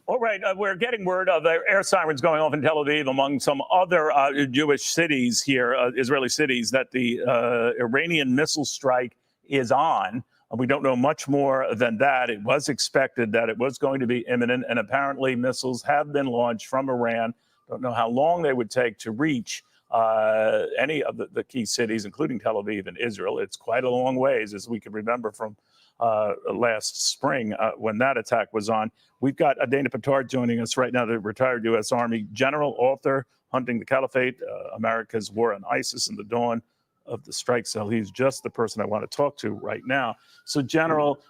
All right, we're getting word of air sirens going off in Tel Aviv, among some other Jewish cities here, Israeli cities, that the Iranian missile strike is on. We don't know much more than that. It was expected that it was going to be imminent, and apparently missiles have been launched from Iran. Don't know how long they would take to reach any of the key cities, including Tel Aviv and Israel. It's quite a long ways, as we can remember from last spring when that attack was on. We've got Dana Petard joining us right now, the retired U.S. Army general, author, Hunting the Caliphate, America's War on ISIS and the Dawn of the Strike. So he's just the person I want to talk to right now. So, General,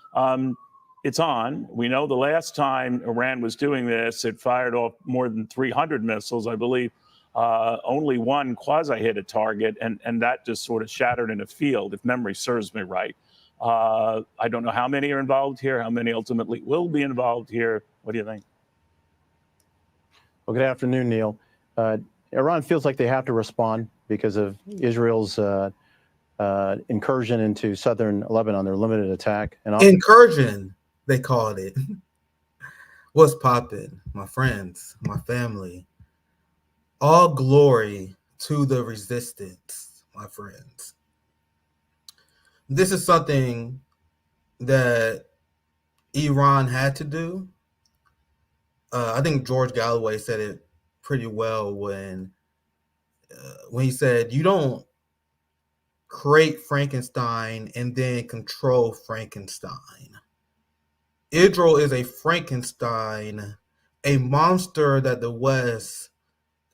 it's on. We know the last time Iran was doing this, it fired off more than 300 missiles. I believe only one quasi hit a target, and that just sort of shattered in a field, if memory serves me right. I don't know how many are involved here, how many ultimately will be involved here. What do you think? Well, good afternoon, Neil. Iran feels like they have to respond because of Israel's incursion into southern Lebanon, their limited attack. And incursion, they called it. What's poppin', my friends, my family? All glory to the resistance, my friends. This is something that Iran had to do. I think George Galloway said it pretty well when he said, you don't create Frankenstein and then control Frankenstein. Israel is a Frankenstein, a monster that the West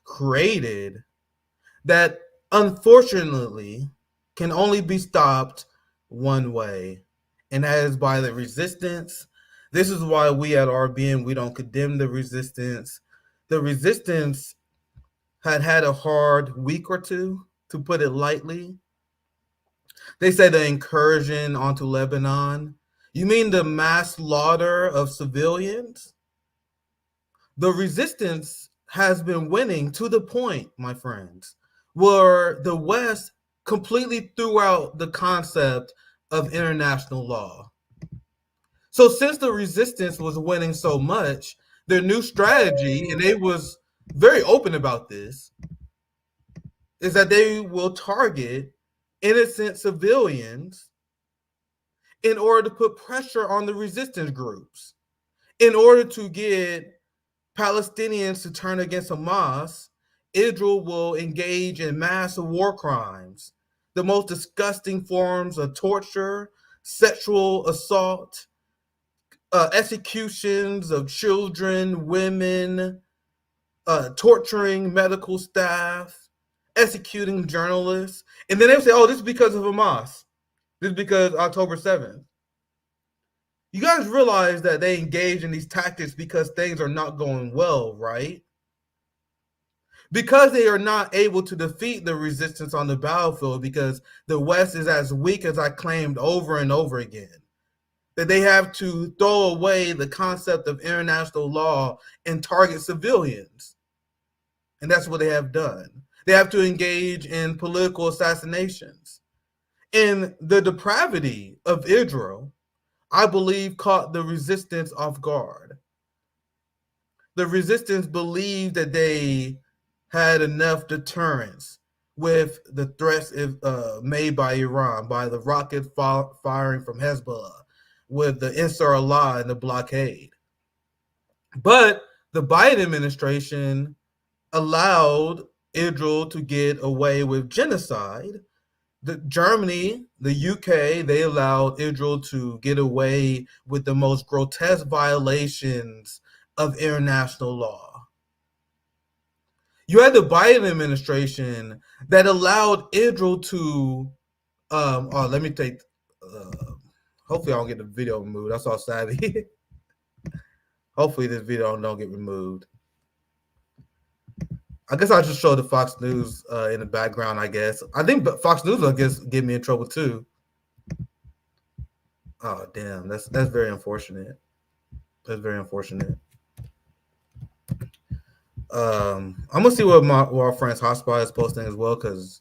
created that unfortunately can only be stopped one way, and that is by the resistance. This is why we at RBN, we don't condemn the resistance. The resistance had a hard week or two, to put it lightly. They say the incursion onto Lebanon. You mean the mass slaughter of civilians? The resistance has been winning to the point, my friends, where the West completely threw out the concept of international law. So since the resistance was winning so much, their new strategy, and they was very open about this, is that they will target innocent civilians in order to put pressure on the resistance groups, in order to get Palestinians to turn against Hamas. Israel will engage in mass war crimes, the most disgusting forms of torture, sexual assault, executions of children, women, torturing medical staff, executing journalists. And then they say, oh, this is because of Hamas. This is because October 7th. You guys realize that they engage in these tactics because things are not going well, right? Because they are not able to defeat the resistance on the battlefield, because the West is as weak as I claimed over and over again, that they have to throw away the concept of international law and target civilians. And that's what they have done. They have to engage in political assassinations. And the depravity of Israel, I believe, caught the resistance off guard. The resistance believed that they had enough deterrence with the threats made by Iran, by the rocket firing from Hezbollah, with the Ansar Allah and the blockade. But the Biden administration allowed Israel to get away with genocide. Germany, the UK, they allowed Israel to get away with the most grotesque violations of international law. You had the Biden administration that allowed Israel to, let me take, hopefully I don't get the video removed. That's all savvy. Hopefully this video don't get removed. I guess I'll just show the Fox News in the background, I guess. I think Fox News will get me in trouble too. Oh, damn. That's very unfortunate. That's very unfortunate. I'm gonna see what our friend's hotspot is posting as well, because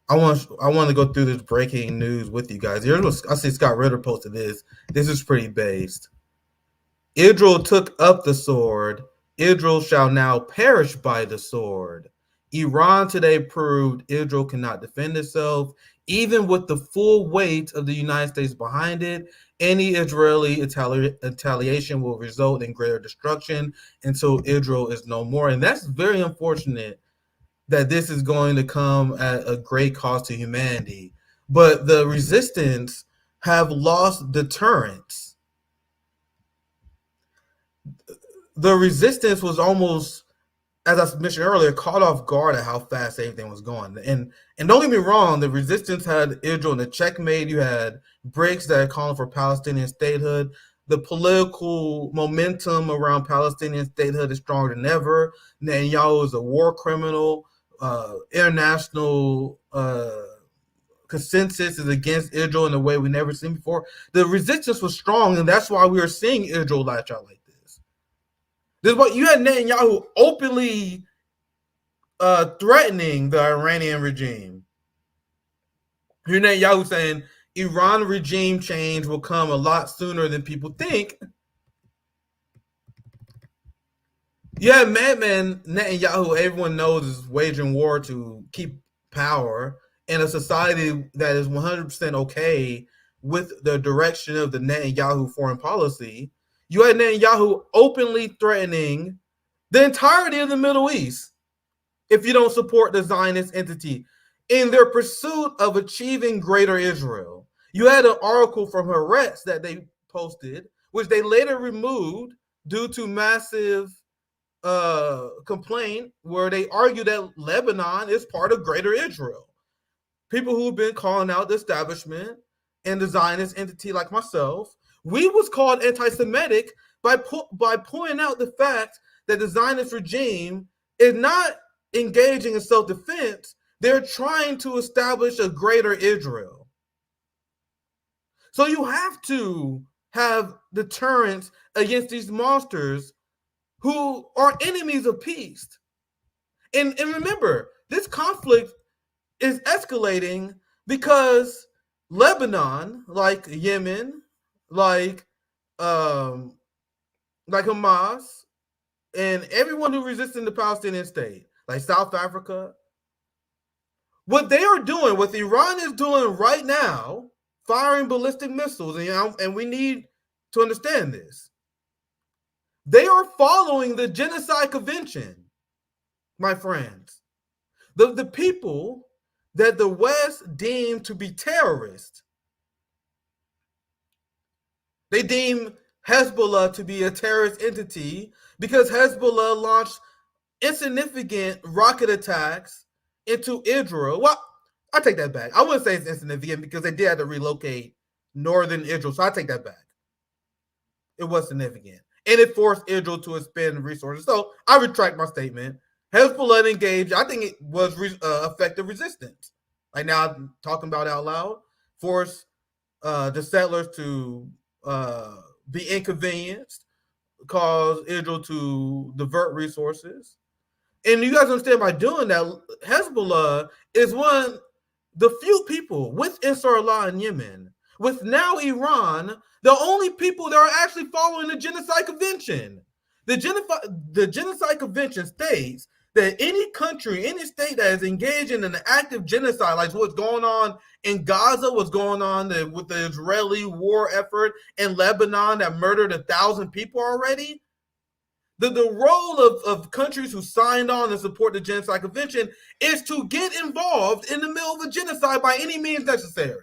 I want to go through this breaking news with you guys. I see Scott Ritter posted this. This is pretty based. Israel took up the sword. Israel shall now perish by the sword. Iran today proved Israel cannot defend itself, even with the full weight of the United States behind it. Any Israeli retaliation will result in greater destruction until Israel is no more. And that's very unfortunate that this is going to come at a great cost to humanity. But the resistance have lost deterrence. The resistance was almost, as I mentioned earlier, caught off guard at how fast everything was going. And don't get me wrong, the resistance had Israel in a checkmate. You had BRICS that are calling for Palestinian statehood. The political momentum around Palestinian statehood is stronger than ever. Netanyahu is a war criminal. International consensus is against Israel in a way we never seen before. The resistance was strong, and that's why we are seeing Israel latch out like this. This is what you had Netanyahu openly threatening the Iranian regime. You had Netanyahu saying Iran regime change will come a lot sooner than people think. Yeah, madman Netanyahu, everyone knows, is waging war to keep power in a society that is 100% okay with the direction of the Netanyahu foreign policy. You had Netanyahu openly threatening the entirety of the Middle East if you don't support the Zionist entity in their pursuit of achieving greater Israel. You had an article from Haaretz that they posted, which they later removed due to massive complaint, where they argue that Lebanon is part of greater Israel. People who've been calling out the establishment and the Zionist entity, like myself, we was called anti-Semitic by pointing out the fact that the Zionist regime is not engaging in self-defense. They're trying to establish a greater Israel. So you have to have deterrence against these monsters who are enemies of peace. And remember, this conflict is escalating because Lebanon, like Yemen, like Hamas, and everyone who resists in the Palestinian state, like South Africa, what they are doing, what Iran is doing right now, firing ballistic missiles, and we need to understand this. They are following the Genocide Convention, my friends. The people that the West deemed to be terrorists, they deem Hezbollah to be a terrorist entity because Hezbollah launched insignificant rocket attacks into Israel. Well, I take that back. I wouldn't say it's insignificant because they did have to relocate northern Israel, so I take that back. It was significant. And it forced Israel to expend resources. So I retract my statement. Hezbollah engaged. I think it was effective resistance. Like now, I'm talking about it out loud. Forced the settlers to be inconvenienced, cause Israel to divert resources. And you guys understand, by doing that, Hezbollah is one of the few people with Ansar Allah in Yemen, with now Iran, the only people that are actually following the Genocide Convention. The Genocide Convention states that any country, any state that is engaged in an active genocide, like what's going on in Gaza, what's going on with the Israeli war effort in Lebanon that murdered 1,000 people already, the role of countries who signed on and support the Genocide Convention is to get involved in the middle of a genocide by any means necessary.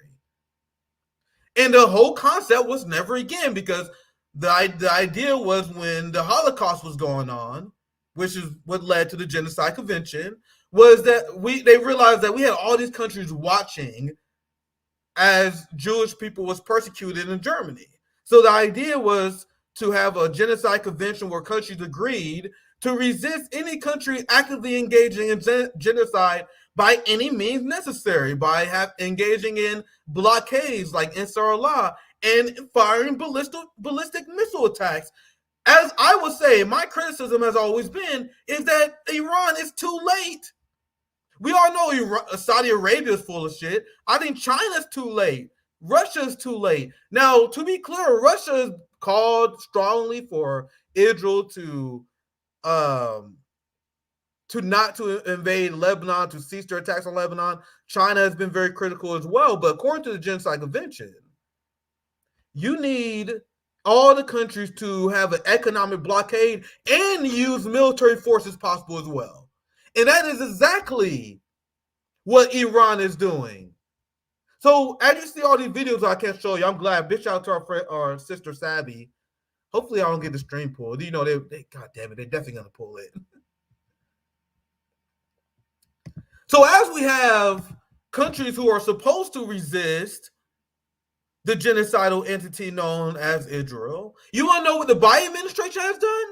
And the whole concept was never again, because the idea was, when the Holocaust was going on, which is what led to the Genocide Convention, was that they realized that we had all these countries watching as Jewish people was persecuted in Germany. So the idea was to have a Genocide Convention where countries agreed to resist any country actively engaging in genocide by any means necessary, by engaging in blockades like Ansar Allah and firing ballistic missile attacks. As I would say, my criticism has always been is that Iran is too late. We all know Saudi Arabia is full of shit. I think China's too late. Russia's too late. Now, to be clear, Russia called strongly for Israel to not to invade Lebanon, to cease their attacks on Lebanon. China has been very critical as well. But according to the Genocide Convention, you need all the countries to have an economic blockade and use military force as possible as well. And that is exactly what Iran is doing. So as you see all these videos I can't show you, I'm glad. Big shout out to our friend, our sister Sabby. Hopefully I don't get the stream pulled. You know, they God damn it, they're definitely gonna pull it. So as we have countries who are supposed to resist the genocidal entity known as Israel, you want to know what the Biden administration has done?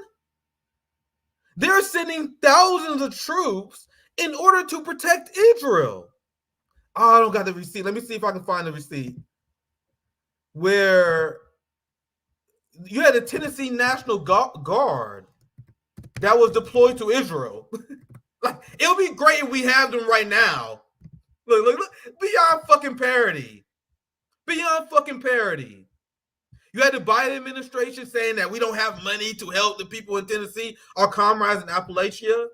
They're sending thousands of troops in order to protect Israel. Oh, I don't got the receipt. Let me see if I can find the receipt. Where you had a Tennessee National Guard that was deployed to Israel. Like, it would be great if we have them right now. Look, beyond fucking parody. Beyond fucking parody. You had the Biden administration saying that we don't have money to help the people in Tennessee, our comrades in Appalachia.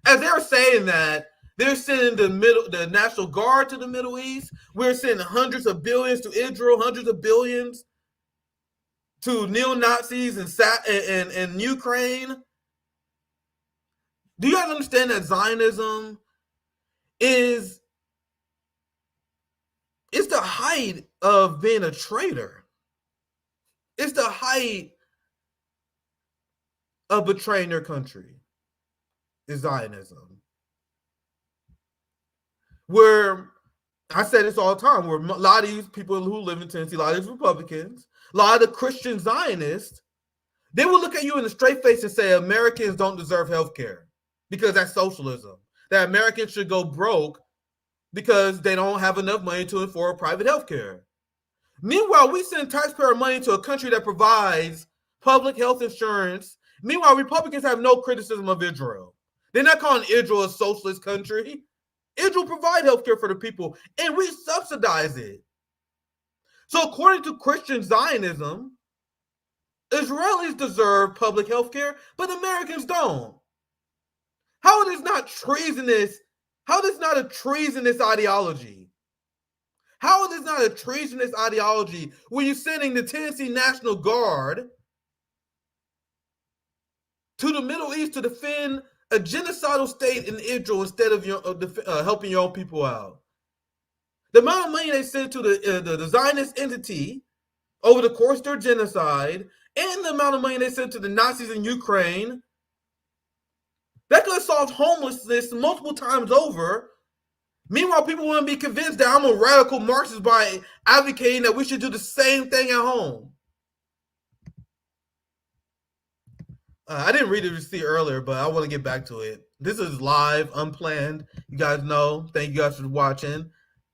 As they're saying that, they're sending the National Guard to the Middle East. We're sending hundreds of billions to Israel, hundreds of billions to neo-Nazis in Ukraine. Do you guys understand that Zionism is the height of being a traitor? It's the height of betraying your country, is Zionism. Where, I say this all the time, where a lot of these people who live in Tennessee, a lot of these Republicans, a lot of the Christian Zionists, they will look at you in the straight face and say Americans don't deserve health care because that's socialism. That Americans should go broke because they don't have enough money to afford private health care. Meanwhile, we send taxpayer money to a country that provides public health insurance. Meanwhile, Republicans have no criticism of Israel. They're not calling Israel a socialist country. Israel provides health care for the people, and we subsidize it. So according to Christian Zionism, Israelis deserve public health care, but Americans don't. How is this not treasonous? How is this not a treasonous ideology? How is this not a treasonous ideology when you're sending the Tennessee National Guard to the Middle East to defend a genocidal state in Israel instead of helping your own people out? The amount of money they sent to the Zionist entity over the course of their genocide and the amount of money they sent to the Nazis in Ukraine, that could have solved homelessness multiple times over. Meanwhile, people want to be convinced that I'm a radical Marxist by advocating that we should do the same thing at home. I didn't read the receipt earlier, but I want to get back to it. This is live, unplanned. You guys know. Thank you guys for watching.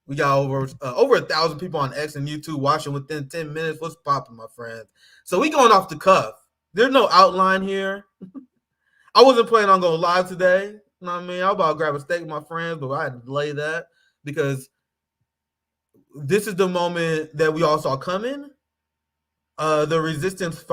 We got over 1,000 people on X and YouTube watching within 10 minutes. What's popping, my friends? So we going off the cuff. There's no outline here. I wasn't planning on going live today. You know what I mean? I was about to grab a steak with my friends, but I had to delay that because this is the moment that we all saw coming. The resistance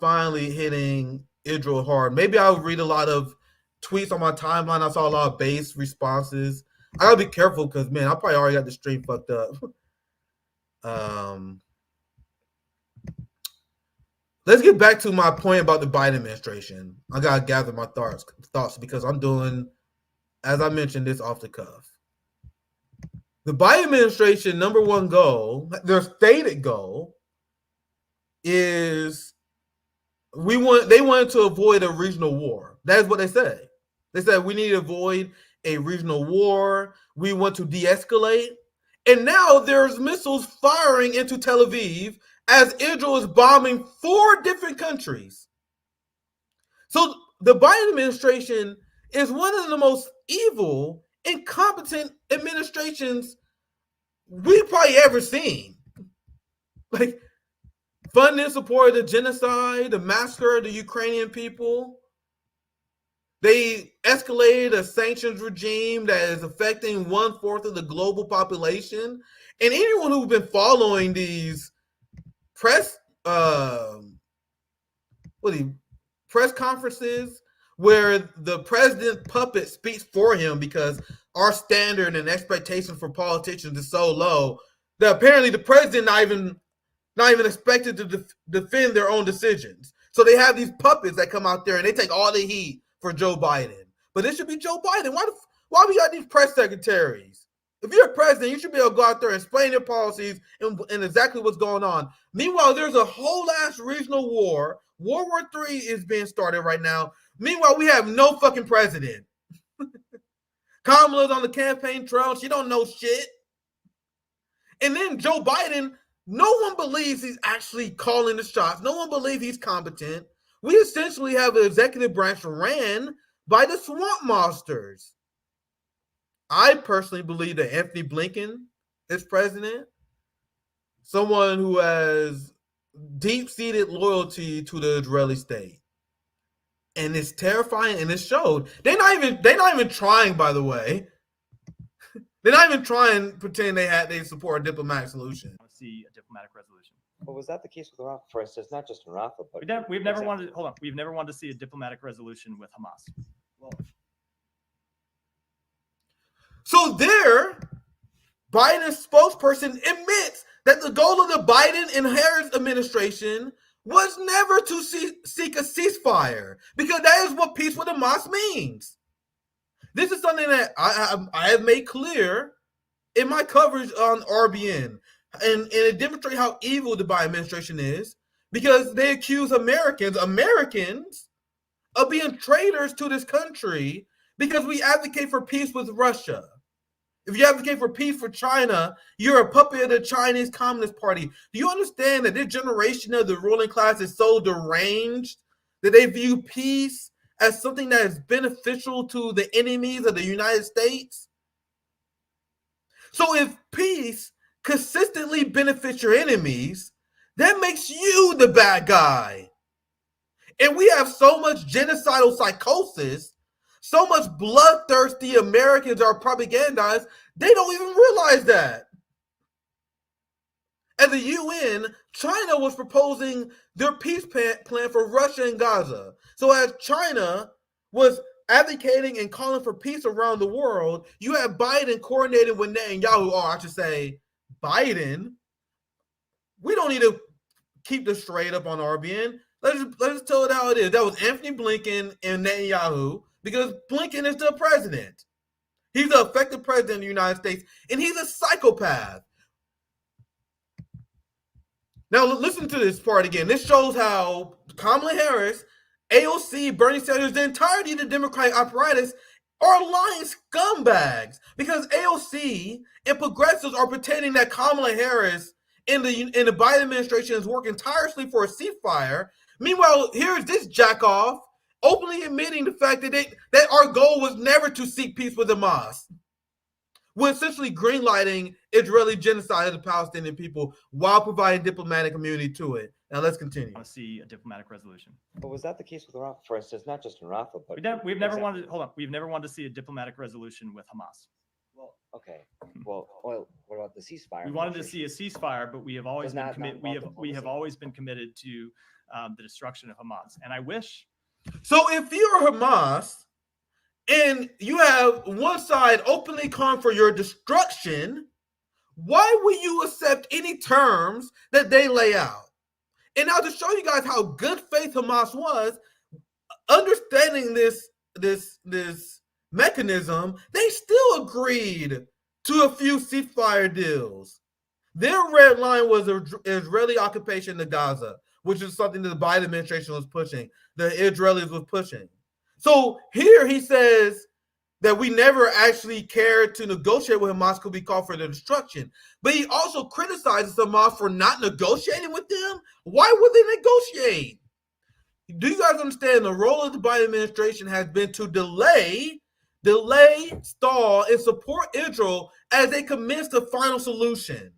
finally hitting Israel hard. Maybe I'll read a lot of tweets on my timeline. I saw a lot of base responses. I gotta be careful because, man, I probably already got the stream fucked up. Let's get back to my point about the Biden administration. I gotta gather my thoughts because I'm doing, as I mentioned, this off the cuff. The Biden administration number one goal, their stated goal, is they wanted to avoid a regional war. That is what they said. They said we need to avoid a regional war. We want to de-escalate. And now there's missiles firing into Tel Aviv as Israel is bombing 4 different countries. So the Biden administration is one of the most evil, incompetent administrations we've probably ever seen. Like, funding and support of the genocide, the massacre of the Ukrainian people. They escalated a sanctions regime that is affecting 1/4 of the global population. And anyone who's been following these press press conferences where the president puppet speaks for him because our standard and expectation for politicians is so low that apparently the president not even expected to defend their own decisions. So they have these puppets that come out there and they take all the heat for Joe Biden. But it should be Joe Biden. Why we got these press secretaries? If you're a president, you should be able to go out there and explain your policies and exactly what's going on. Meanwhile, there's a whole ass regional war. World War III is being started right now. Meanwhile, we have no fucking president. Kamala's on the campaign trail. She don't know shit. And then Joe Biden, no one believes he's actually calling the shots. No one believes he's competent. We essentially have an executive branch ran by the swamp monsters. I personally believe that Anthony Blinken is president. Someone who has deep-seated loyalty to the Israeli state. And it's terrifying, and it showed. They're not even trying, by the way. They're not even trying to pretend they support a diplomatic solution. I want to see a diplomatic resolution. Well, was that the case with Rafah? For instance, not just in Rafah, but We've never wanted. Hold on. We've never wanted to see a diplomatic resolution with Hamas. Well, so there, Biden's spokesperson admits that the goal of the Biden and Harris administration was never to seek a ceasefire, because that is what peace with Hamas means. This is something that I have made clear in my coverage on RBN, and it demonstrates how evil the Biden administration is, because they accuse Americans of being traitors to this country because we advocate for peace with Russia. If you advocate for peace for China, you're a puppet of the Chinese Communist Party. Do you understand that this generation of the ruling class is so deranged that they view peace as something that is beneficial to the enemies of the United States? So if peace consistently benefits your enemies, that makes you the bad guy. And we have so much genocidal psychosis, so much bloodthirsty Americans are propagandized, they don't even realize that. At the UN, China was proposing their peace plan for Russia and Gaza. So as China was advocating and calling for peace around the world, you have Biden coordinating with Netanyahu, or I should say Biden. We don't need to keep this straight up on RBN. Let's just tell it how it is. That was Anthony Blinken and Netanyahu, because Blinken is the president. He's the effective president of the United States, and he's a psychopath. Now, listen to this part again. This shows how Kamala Harris, AOC, Bernie Sanders, the entirety of the Democratic apparatus are lying scumbags, because AOC and progressives are pretending that Kamala Harris and the Biden administration is working tirelessly for a ceasefire. Meanwhile, here's this jackoff openly admitting the fact that our goal was never to seek peace with Hamas. We're essentially greenlighting Israeli genocide of the Palestinian people while providing diplomatic immunity to it. Now let's continue. I want to see a diplomatic resolution. But was that the case with Rafah? For instance, not just in Rafah, but We've never wanted. Hold on. We've never wanted to see a diplomatic resolution with Hamas. Well, okay. Well, what about the ceasefire? We wanted to see a ceasefire, but we have always been committed. We have diplomacy. always been committed to the destruction of Hamas. And I wish. So if you're Hamas and you have one side openly calling for your destruction, why would you accept any terms that they lay out? And now to show you guys how good faith Hamas was, understanding this mechanism, they still agreed to a few ceasefire deals. Their red line was Israeli occupation of Gaza, which is something that the Biden administration was pushing, the Israelis was pushing. So here he says that we never actually cared to negotiate with Hamas because we called for their destruction. But he also criticizes Hamas for not negotiating with them. Why would they negotiate? Do you guys understand the role of the Biden administration has been to delay, stall, and support Israel as they commence the final solution?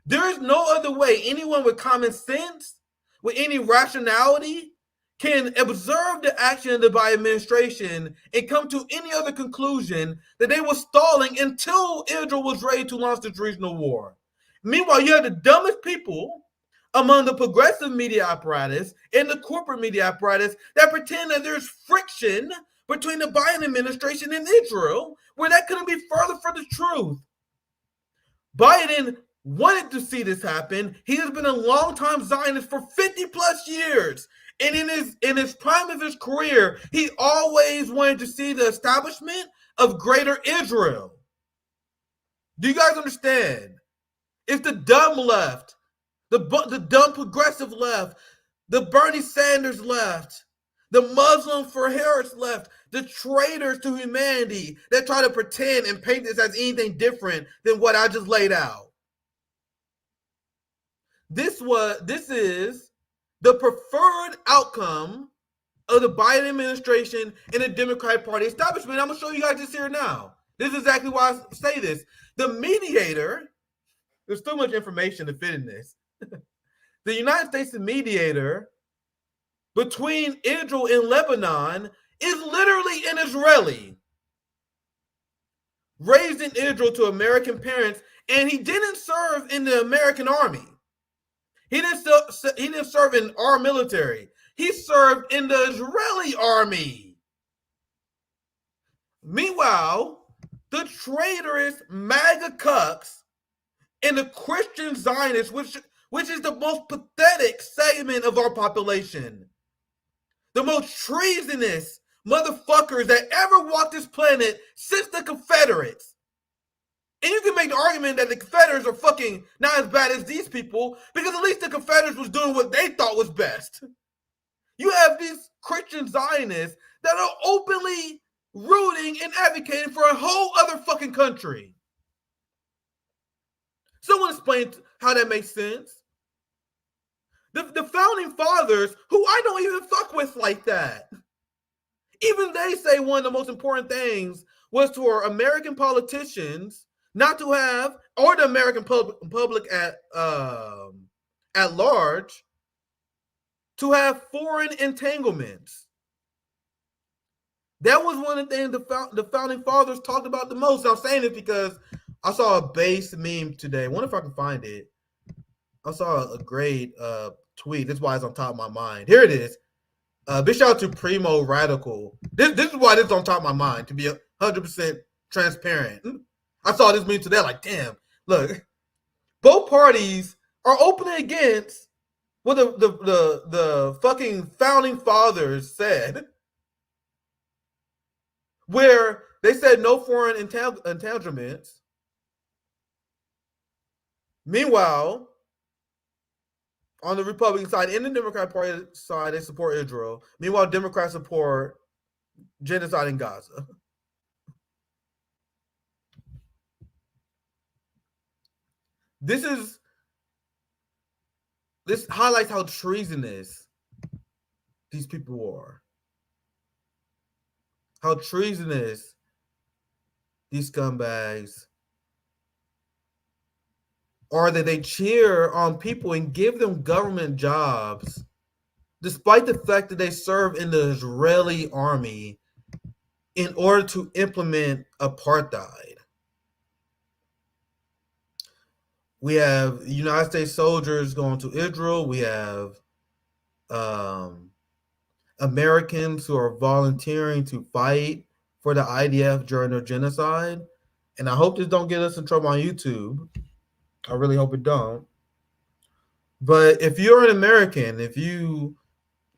There is no other way anyone with common sense, with any rationality, can observe the action of the Biden administration and come to any other conclusion that they were stalling until Israel was ready to launch this regional war. Meanwhile, you have the dumbest people among the progressive media apparatus and the corporate media apparatus that pretend that there's friction between the Biden administration and Israel, where that couldn't be further from the truth. Biden wanted to see this happen. He has been a longtime Zionist for 50 plus years. And in his prime of his career, he always wanted to see the establishment of greater Israel. Do you guys understand? It's the dumb left, the dumb progressive left, the Bernie Sanders left, the Muslim for Harris left, the traitors to humanity that try to pretend and paint this as anything different than what I just laid out. This is the preferred outcome of the Biden administration and the Democratic Party establishment. I'm gonna show you guys this here now. This is exactly why I say this. The mediator, there's too much information to fit in this. The United States mediator between Israel and Lebanon is literally an Israeli, raised in Israel to American parents, and he didn't serve in the American army. He didn't serve in our military. He served in the Israeli army. Meanwhile, the traitorous MAGA cucks and the Christian Zionists, which is the most pathetic segment of our population, the most treasonous motherfuckers that ever walked this planet since the Confederates. And you can make the argument that the Confederates are fucking not as bad as these people, because at least the Confederates was doing what they thought was best. You have these Christian Zionists that are openly rooting and advocating for a whole other fucking country. Someone explain how that makes sense. The founding fathers, who I don't even fuck with like that, even they say one of the most important things was to our American politicians not to have, or the American public at large, to have foreign entanglements. That was one of the things the founding fathers talked about the most. I'm saying it because I saw a base meme today. I wonder if I can find it. I saw a great tweet. That's why it's on top of my mind. Here it is. Big shout out to Primo Radical. This is why this is on top of my mind, to be 100% transparent. I saw this meme today, like, damn, look, both parties are openly against what the fucking founding fathers said, where they said no foreign entanglements. Meanwhile, on the Republican side and the Democratic Party side, they support Israel. Meanwhile, Democrats support genocide in Gaza. This highlights how treasonous these people are. How treasonous these scumbags are, that they cheer on people and give them government jobs despite the fact that they serve in the Israeli army in order to implement apartheid. We have United States soldiers going to Israel. We have Americans who are volunteering to fight for the IDF during their genocide. And I hope this don't get us in trouble on YouTube. I really hope it don't. But if you're an American, if you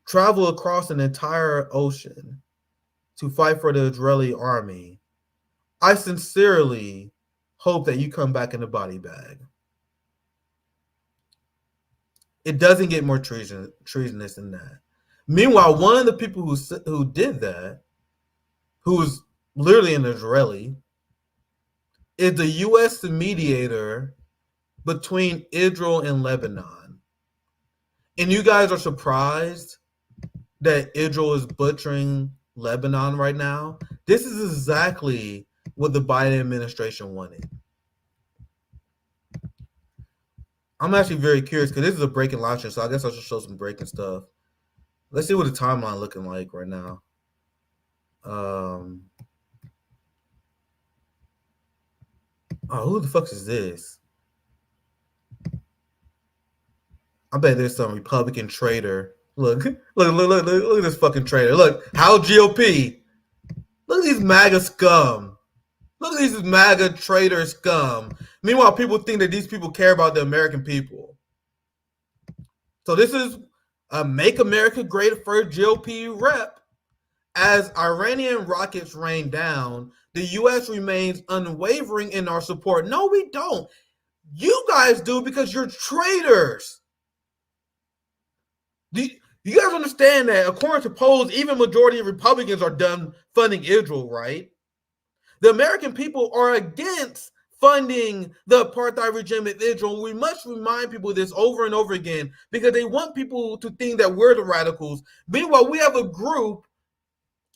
travel across an entire ocean to fight for the Israeli army, I sincerely hope that you come back in a body bag. It doesn't get more treasonous than that. Meanwhile, one of the people who did that, who was literally an Israeli, is the U.S. mediator between Israel and Lebanon. And you guys are surprised that Israel is butchering Lebanon right now? This is exactly what the Biden administration wanted. I'm actually very curious because this is a breaking live stream, so I guess I should show some breaking stuff. Let's see what the timeline looking like right now. Oh, who the fuck is this? I bet there's some Republican traitor. Look at this fucking traitor. Look, how GOP. Look at these MAGA scum. Look at these MAGA traitor scum. Meanwhile, people think that these people care about the American people. So this is a Make America Great First GOP rep. As Iranian rockets rain down, the U.S. remains unwavering in our support. No, we don't. You guys do because you're traitors. Do you guys understand that according to polls, even majority of Republicans are done funding Israel, right? The American people are against funding the apartheid regime in Israel. We must remind people of this over and over again because they want people to think that we're the radicals. Meanwhile, we have a group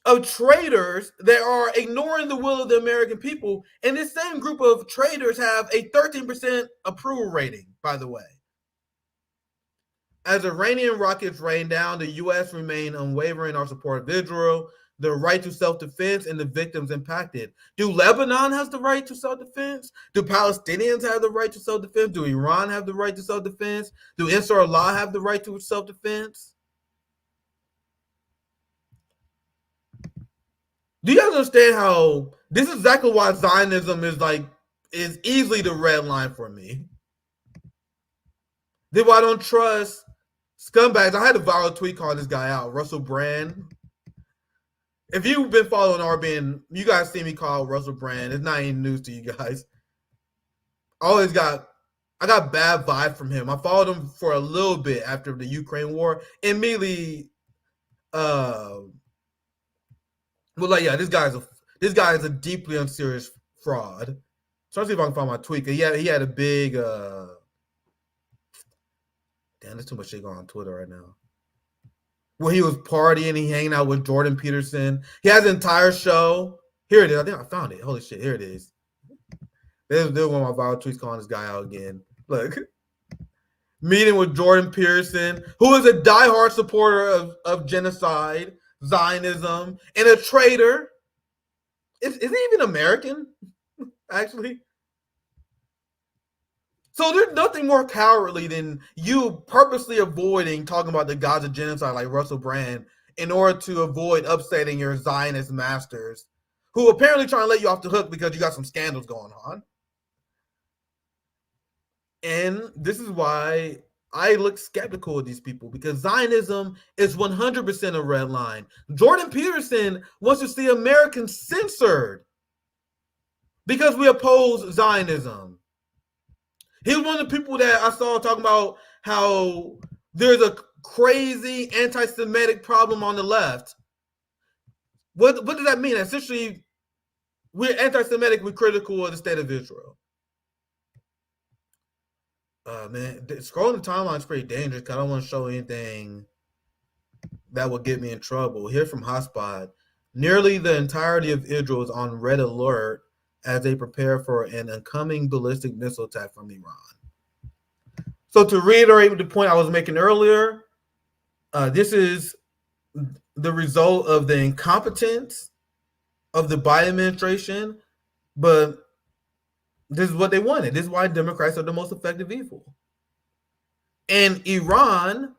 of traitors that are ignoring the will of the American people. And this same group of traitors have a 13% approval rating, by the way. As Iranian rockets rain down, the U.S. remain unwavering in our support of Israel, the right to self-defense, and the victims impacted. Do Lebanon has the right to self-defense? Do Palestinians have the right to self-defense? Do Iran have the right to self-defense? Do Ansar Allah have the right to self-defense? Do you guys understand how this is exactly why Zionism is easily the red line for me? Then why I don't trust scumbags. I had a viral tweet calling this guy out, Russell Brand. If you've been following RBN, you guys see me call Russell Brand. It's not any news to you guys. I got bad vibe from him. I followed him for a little bit after the Ukraine war. Immediately, this guy is a deeply unserious fraud. So let's see if I can find my tweet. He had a big damn, there's too much shit going on Twitter right now. Where he was partying, he hanging out with Jordan Peterson. He has an entire show. Here it is. I think I found it. Holy shit, here it is. There's one of my viral tweets calling this guy out again. Look. Meeting with Jordan Peterson, who is a diehard supporter of genocide, Zionism, and a traitor. Is he even American, actually? So there's nothing more cowardly than you purposely avoiding talking about the Gaza genocide like Russell Brand in order to avoid upsetting your Zionist masters, who apparently trying to let you off the hook because you got some scandals going on. And this is why I look skeptical of these people, because Zionism is 100% a red line. Jordan Peterson wants to see Americans censored because we oppose Zionism. He was one of the people that I saw talking about how there's a crazy anti-Semitic problem on the left. What does that mean? Essentially, we're anti-Semitic, we're critical of the state of Israel. Man, scrolling the timeline is pretty dangerous because I don't want to show anything that would get me in trouble. Here from Hotspot, nearly the entirety of Israel is on red alert as they prepare for an incoming ballistic missile attack from Iran. So to reiterate the point I was making earlier, this is the result of the incompetence of the Biden administration, but this is what they wanted. This is why Democrats are the most effective evil. And Iran,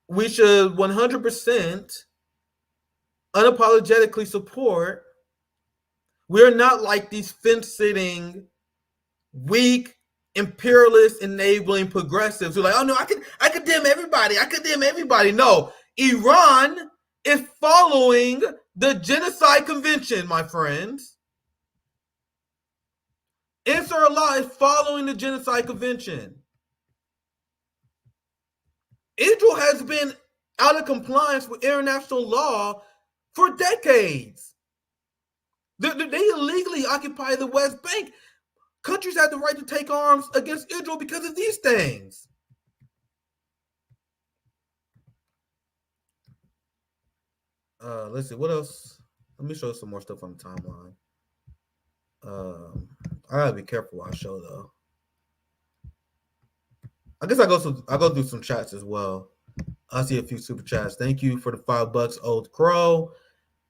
we should 100% unapologetically support. We're not like these fence-sitting, weak, imperialist, enabling progressives who are like, oh no, I condemn everybody. I condemn everybody. No, Iran is following the Genocide Convention, my friends. Ansar Allah is following the Genocide Convention. Israel has been out of compliance with international law for decades. They illegally occupy the West Bank. Countries have the right to take arms against Israel because of these things. Let's see, what else? Let me show some more stuff on the timeline. I gotta be careful what I show though. I guess I go through some chats as well. I see a few super chats. Thank you for the $5, Old Crow.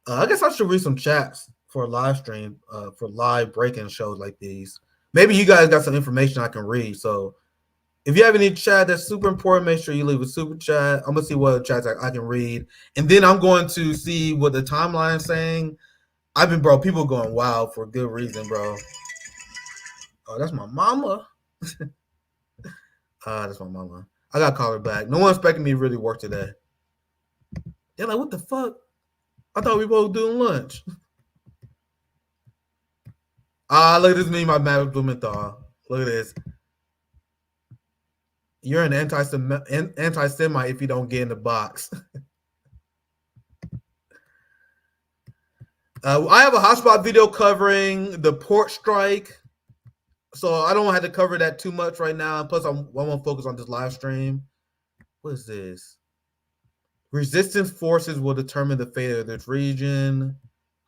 I guess I should read some chats for a live stream, for live break-in shows like these. Maybe you guys got some information I can read. So If you have any chat that's super important, make sure you leave a super chat. I'm gonna see what chats I can read, and then I'm going to see what the timeline is saying. People going wild for good reason, bro. Oh, that's my mama. That's my mama. I gotta call her back. No one expected me to really work today. They're like, what the fuck? I thought we were both doing lunch. Look at this meme, my Matt Blumenthal. Look at this. You're an anti-Semite if you don't get in the box. I have a hotspot video covering the port strike, so I don't have to cover that too much right now. Plus, I want to focus on this live stream. What is this? Resistance forces will determine the fate of this region.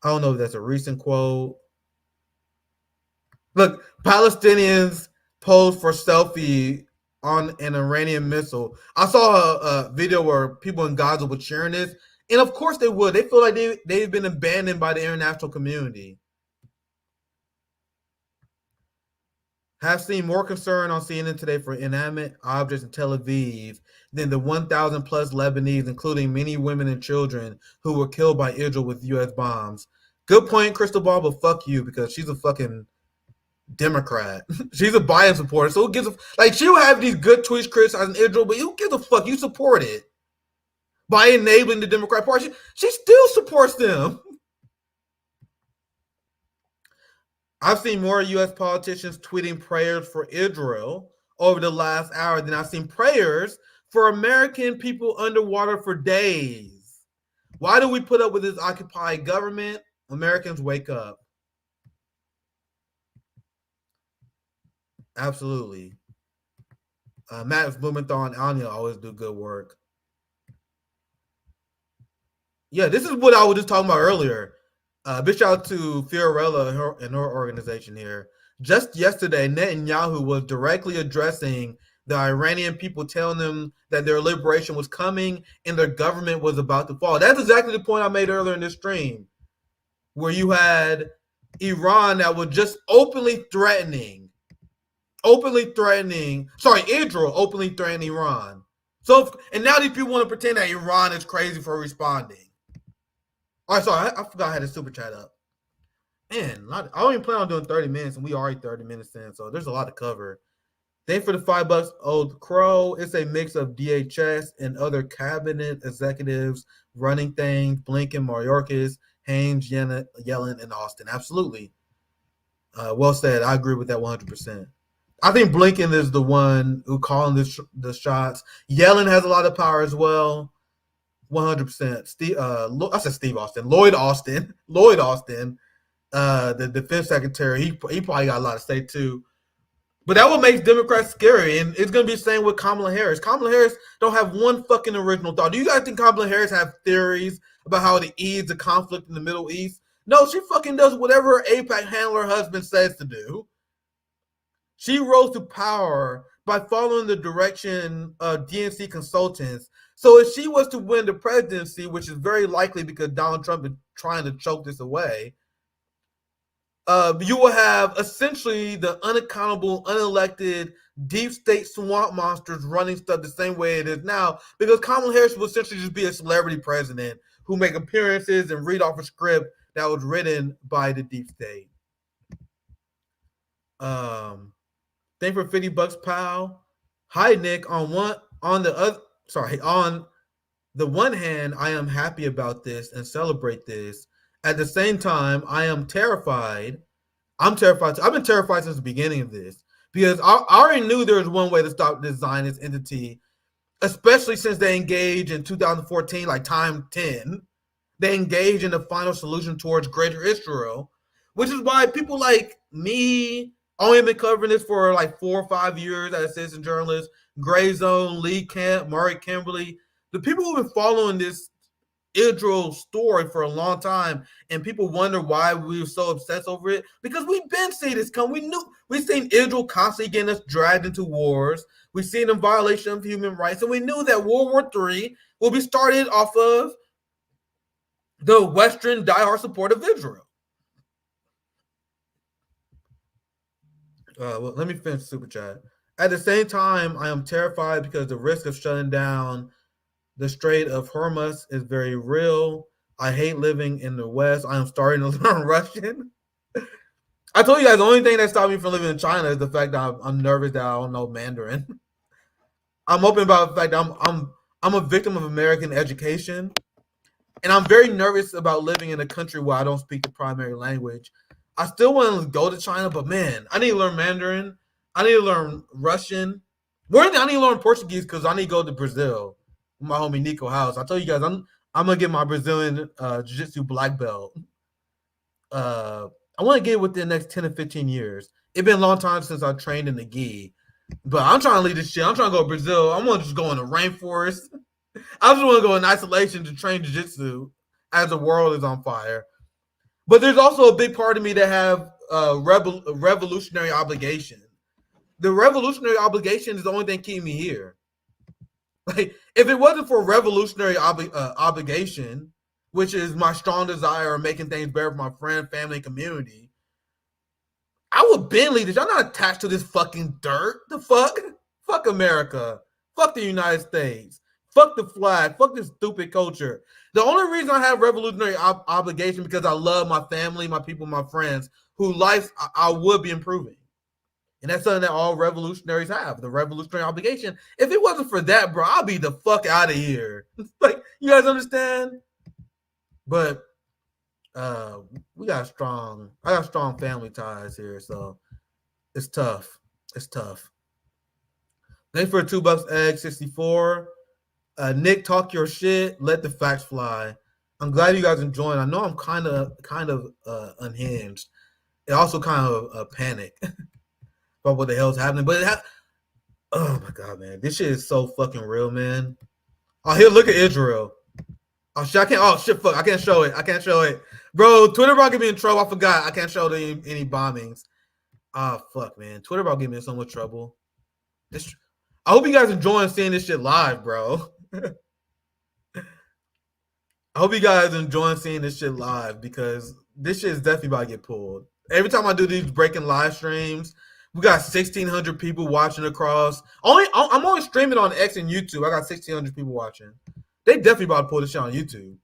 I don't know if that's a recent quote. Look, Palestinians pose for selfie on an Iranian missile. I saw a video where people in Gaza were cheering this, and of course they would. They feel like they've been abandoned by the international community. Have seen more concern on CNN today for inanimate objects in Tel Aviv than the 1,000 plus Lebanese, including many women and children, who were killed by Israel with U.S. bombs. Good point, Crystal Ball, but fuck you, because she's a fucking Democrat. She's a Biden supporter. So who gives a like? She'll have these good tweets criticizing Israel, but who gives a fuck? You support it by enabling the Democrat Party. She still supports them. I've seen more U.S. politicians tweeting prayers for Israel over the last hour than I've seen prayers for American people underwater for days. Why do we put up with this occupied government? Americans, wake up. Absolutely. Matt Blumenthal and Anya always do good work. Yeah, this is what I was just talking about earlier. Big shout out to Fiorella and her organization here. Just yesterday, Netanyahu was directly addressing the Iranian people, telling them that their liberation was coming and their government was about to fall. That's exactly the point I made earlier in this stream, where you had Iran that was just openly threatening Israel openly threatening Iran. So, and now these people want to pretend that Iran is crazy for responding. All right, sorry, I forgot I had a super chat up. Man, I don't even plan on doing 30 minutes, and we already 30 minutes in, so there's a lot to cover. Thanks for the $5, Old Crow. It's a mix of DHS and other cabinet executives running things. Blinken, Mayorkas, Haynes, Yellen, and Austin. Absolutely. Well said. I agree with that 100%. I think Blinken is the one who calling the shots. Yellen has a lot of power as well. 100%. I said Steve Austin. Lloyd Austin. The defense secretary. He probably got a lot to say too. But that what makes Democrats scary, and it's gonna be the same with Kamala Harris. Kamala Harris don't have one fucking original thought. Do you guys think Kamala Harris have theories about how to ease the conflict in the Middle East? No, she fucking does whatever her AIPAC handler husband says to do. She rose to power by following the direction of DNC consultants. So if she was to win the presidency, which is very likely because Donald Trump is trying to choke this away, you will have essentially the unaccountable, unelected, deep state swamp monsters running stuff the same way it is now, because Kamala Harris will essentially just be a celebrity president who make appearances and read off a script that was written by the deep state. Thank for $50, pal. Hi, Nick. On the one hand, I am happy about this and celebrate this. At the same time, I am terrified. I'm terrified. I've been terrified since the beginning of this, because I already knew there was one way to stop this Zionist entity, especially since they engaged in 2014, like time 10. They engaged in the final solution towards Greater Israel, which is why people like me, only been covering this for like 4 or 5 years as a citizen journalist, Gray Zone, Lee Camp, Murray Kimberly, the people who've been following this Israel story for a long time, and people wonder why we were so obsessed over it, because we've been seeing this come. We've seen Israel constantly getting us dragged into wars. We've seen a violation of human rights, and we knew that World War III will be started off of the Western diehard support of Israel. Well, let me finish super chat. At the same time, I am terrified because the risk of shutting down the Strait of Hormuz is very real. I hate living in the West. I am starting to learn Russian. I told you guys the only thing that stopped me from living in China is the fact that I'm nervous that I don't know Mandarin. I'm open about the fact that I'm a victim of American education, and I'm very nervous about living in a country where I don't speak the primary language. I still want to go to China, but man, I need to learn Mandarin. I need to learn Russian. More than I need to learn Portuguese because I need to go to Brazil with my homie Nico House. I told you guys I'm gonna get my Brazilian jiu-jitsu black belt. I want to get it within the next 10 to 15 years. It's been a long time since I trained in the gi. But I'm trying to lead this shit. I'm trying to go to Brazil. I want to just go in the rainforest. I just want to go in isolation to train jiu-jitsu as the world is on fire. But there's also a big part of me that have revolutionary obligation. The revolutionary obligation is the only thing keeping me here. Like, if it wasn't for revolutionary obligation, which is my strong desire of making things better for my friend, family, and community, I would been lead this. I'm not attached to this fucking dirt. The fuck? Fuck America. Fuck the United States. Fuck the flag. Fuck this stupid culture. The only reason I have revolutionary obligation because I love my family, my people, my friends, whose life I would be improving. And that's something that all revolutionaries have, the revolutionary obligation. If it wasn't for that, bro, I'll be the fuck out of here. Like, you guys understand? But I got strong family ties here, so it's tough. It's tough. Thanks for $2 egg 64. Nick, talk your shit. Let the facts fly. I'm glad you guys enjoying. I know I'm kind of unhinged. It also kind of panic about what the hell's happening. But oh my god, man, this shit is so fucking real, man. Oh, here, look at Israel. Oh shit, I can't. Oh shit, fuck, I can't show it. Bro, Twitter about get me in trouble. I forgot. I can't show any bombings. Ah, fuck, man. Twitter about get me in so much trouble. I hope you guys enjoying seeing this shit live, bro. I hope you guys enjoying seeing this shit live because this shit is definitely about to get pulled. Every time I do these breaking live streams, we got 1,600 people watching across. I'm only streaming on X and YouTube. I got 1,600 people watching. They definitely about to pull this shit on YouTube.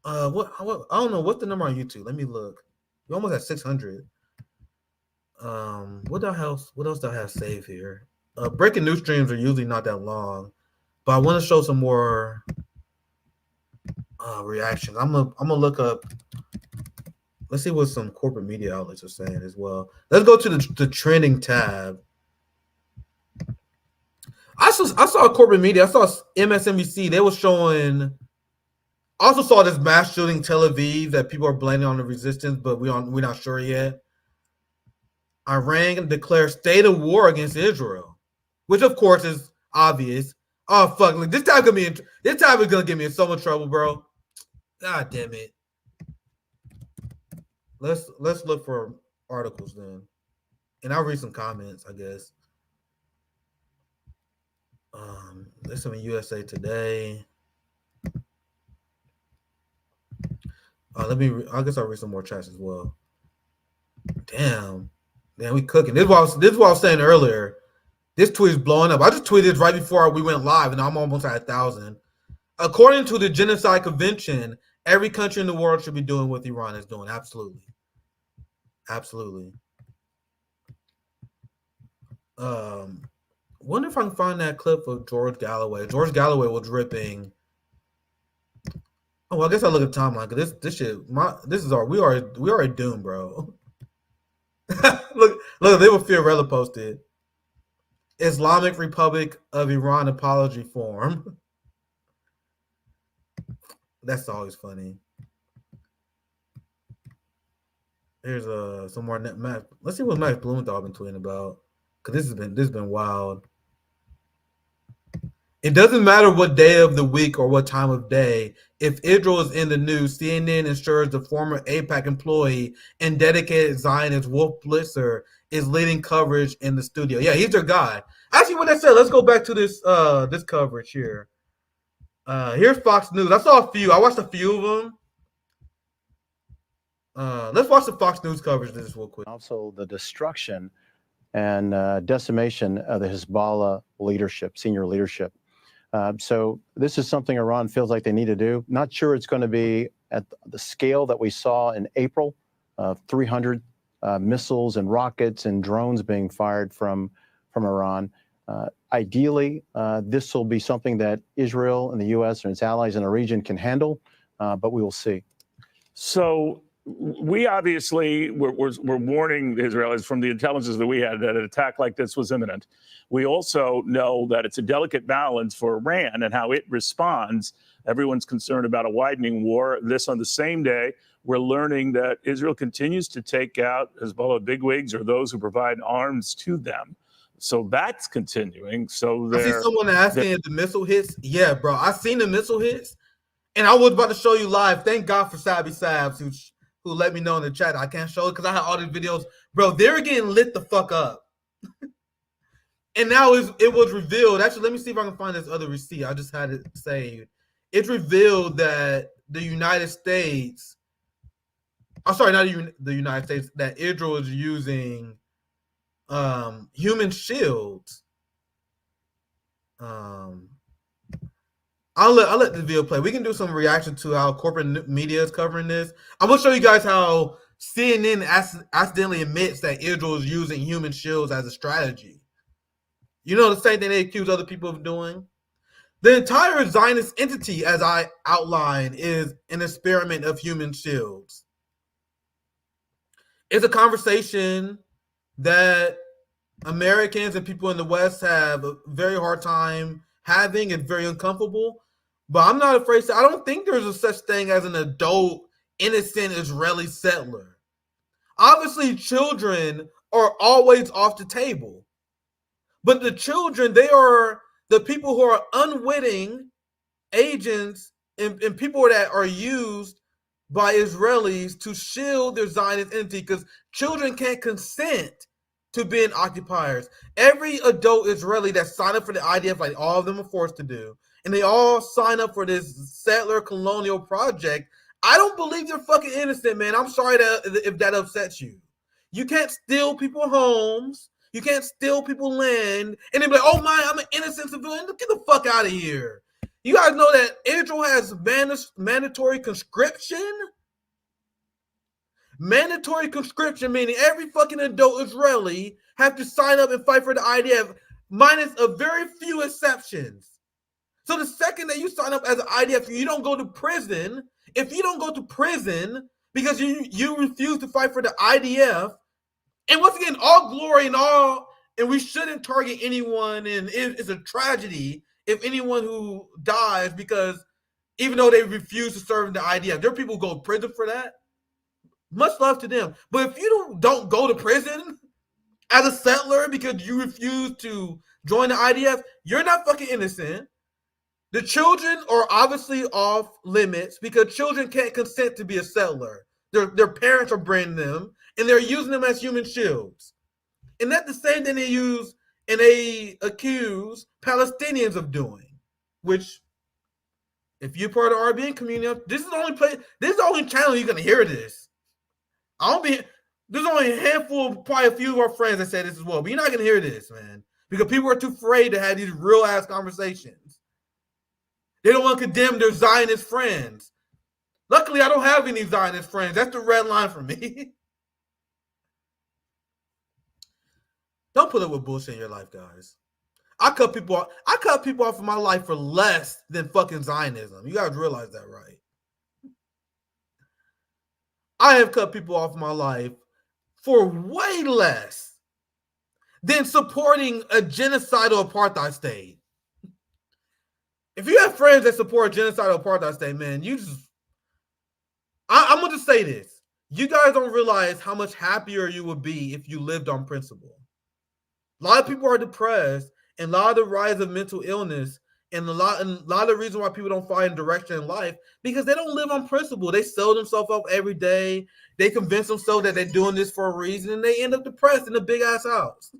What I don't know what's the number on YouTube. Let me look. We almost at 600. What else do I have saved here? Breaking news streams are usually not that long, but I want to show some more reactions. I'm gonna look up. Let's see what some corporate media outlets are saying as well. Let's go to the trending tab. I saw corporate media. I saw MSNBC. They were showing. I also saw this mass shooting in Tel Aviv that people are blaming on the resistance, but we're not sure yet. Iran declares state of war against Israel, which of course is obvious. Oh fuck! Like, this time is gonna get me in so much trouble, bro. God damn it. Let's look for articles then, and I'll read some comments, I guess. There's some in USA Today. I guess I'll read some more chats as well. Damn, we cooking. This is what I was saying earlier. This tweet is blowing up. I just tweeted right before we went live, and I'm almost at 1,000. According to the Genocide Convention, every country in the world should be doing what Iran is doing. Absolutely. Wonder if I can find that clip of George Galloway. George Galloway was ripping. Oh, well, I guess I look at the timeline because this shit. We are doomed, bro. look, they were Fiorella posted. Islamic Republic of Iran apology form. That's always funny. Here's some more Matt. Let's see what Max Blumenthal been tweeting about, because this has been wild. It doesn't matter what day of the week or what time of day. If Israel is in the news, CNN ensures the former AIPAC employee and dedicated Zionist Wolf Blitzer is leading coverage in the studio. Yeah, he's their guy. Actually, what I said, let's go back to this this coverage here. Here's Fox News. I saw a few. I watched a few of them. Let's watch the Fox News coverage of this real quick. Also, the destruction and decimation of the Hezbollah leadership, senior leadership. So this is something Iran feels like they need to do. Not sure it's going to be at the scale that we saw in April, 300 missiles and rockets and drones being fired from Iran. Ideally, this will be something that Israel and the U.S. and its allies in the region can handle, but we will see. So we obviously were warning the Israelis from the intelligence that we had that an attack like this was imminent. We also know that it's a delicate balance for Iran and how it responds. Everyone's concerned about a widening war. This on the same day, we're learning that Israel continues to take out Hezbollah bigwigs or those who provide arms to them. So that's continuing. So I see someone asking if the missile hits. Yeah, bro, I seen the missile hits, and I was about to show you live. Thank God for Sabby Sabs who let me know in the chat. I can't show it because I had all these videos, bro. They're getting lit the fuck up. And now it was revealed. Actually, let me see if I can find this other receipt. I just had it saved. It's revealed that the United States. I'm sorry, not the United States. That Israel is using human shields. I'll let the video play. We can do some reaction to how corporate media is covering this. I'm gonna show you guys how CNN accidentally admits that Israel is using human shields as a strategy. You know, the same thing they accuse other people of doing. The entire Zionist entity, as I outlined, is an experiment of human shields. It's a conversation that Americans and people in the West have a very hard time having. It's very uncomfortable. But I'm not afraid to. I don't think there's a such thing as an adult, innocent Israeli settler. Obviously, children are always off the table. But the children, they are the people who are unwitting agents and people that are used by Israelis to shield their Zionist entity, because children can't consent to being occupiers. Every adult Israeli that signed up for the IDF, like all of them are forced to do, and they all sign up for this settler colonial project, I don't believe they're fucking innocent, man. I'm sorry if that upsets you. You can't steal people's homes. You can't steal people's land. And they be like, oh my, I'm an innocent civilian. Get the fuck out of here. You guys know that Israel has mandatory conscription? Mandatory conscription, meaning every fucking adult Israeli have to sign up and fight for the IDF, minus a very few exceptions. So the second that you sign up as an IDF, you don't go to prison. If you don't go to prison because you refuse to fight for the IDF, and once again, all glory and we shouldn't target anyone, and it's a tragedy if anyone who dies because even though they refuse to serve in the IDF, there are people who go to prison for that. Much love to them. But if you don't go to prison as a settler because you refuse to join the IDF, you're not fucking innocent. The children are obviously off limits because children can't consent to be a settler. Their parents are bringing them, and they're using them as human shields. And that's the same thing they use and they accuse Palestinians of doing, which, if you're part of the Arabian community, this is the only channel you're gonna hear this. There's only a handful, probably a few of our friends that say this as well, but you're not gonna hear this, man, because people are too afraid to have these real ass conversations. They don't want to condemn their Zionist friends. Luckily, I don't have any Zionist friends. That's the red line for me. Don't put up with bullshit in your life, guys. I cut people off of my life for less than fucking Zionism. You guys realize that, right? I have cut people off my life for way less than supporting a genocidal apartheid state. If you have friends that support a genocidal apartheid state, man, I'm going to say this. You guys don't realize how much happier you would be if you lived on principle. A lot of people are depressed, and a lot of the rise of mental illness, and a lot of the reason why people don't find direction in life, because they don't live on principle. They sell themselves up every day. They convince themselves that they're doing this for a reason, and they end up depressed in a big ass house.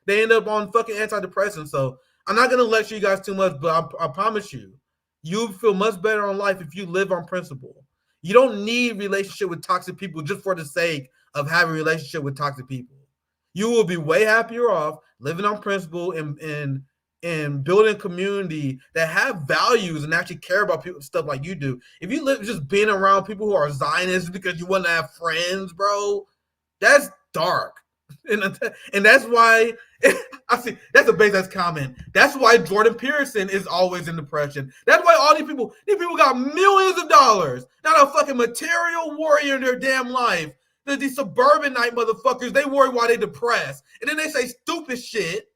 They end up on fucking antidepressants. So I'm not gonna lecture you guys too much, but I promise you, you'll feel much better on life if you live on principle. You don't need relationship with toxic people just for the sake of having a relationship with toxic people. You will be way happier off living on principle and building a community that have values and actually care about people, stuff like you do. If you live just being around people who are Zionists because you want to have friends, bro, that's dark. And that's why I see that's a base comment. That's why Jordan Peterson is always in depression. That's why all these people got millions of dollars, not a fucking material warrior in their damn life. These suburbanite motherfuckers, they worry why they depressed. And then they say stupid shit.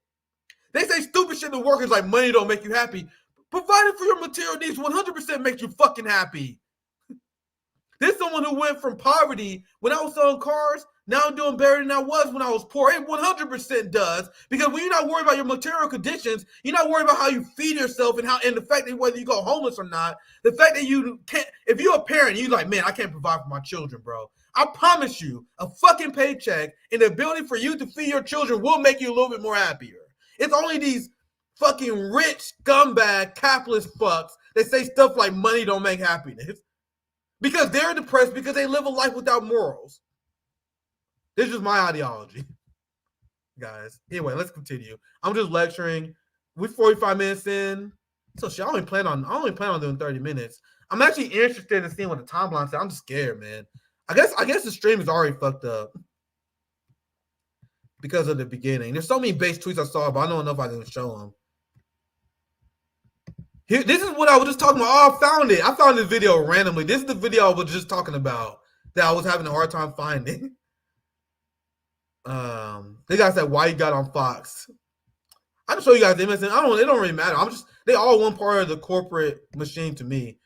They say stupid shit to workers like money don't make you happy. Providing for your material needs 100% makes you fucking happy. This is someone who went from poverty when I was selling cars. Now I'm doing better than I was when I was poor. It 100% does, because when you're not worried about your material conditions, you're not worried about how you feed yourself and the fact that whether you go homeless or not, the fact that you can't, if you're a parent, you're like, man, I can't provide for my children, bro. I promise you, a fucking paycheck and the ability for you to feed your children will make you a little bit more happier. It's only these fucking rich scumbag capitalist fucks that say stuff like money don't make happiness because they're depressed because they live a life without morals. This is my ideology, guys. Anyway, let's continue. I'm just lecturing. We're 45 minutes in, so shit, I only plan on doing 30 minutes. I'm actually interested in seeing what the timeline says. I'm just scared, man. I guess the stream is already fucked up because of the beginning. There's so many base tweets I saw, but I don't know if I can show them. Here, this is what I was just talking about. Oh, I found it. I found this video randomly. This is the video I was just talking about that I was having a hard time finding. They guys said why you got on Fox. I can show you guys the image. It don't really matter. They all one part of the corporate machine to me.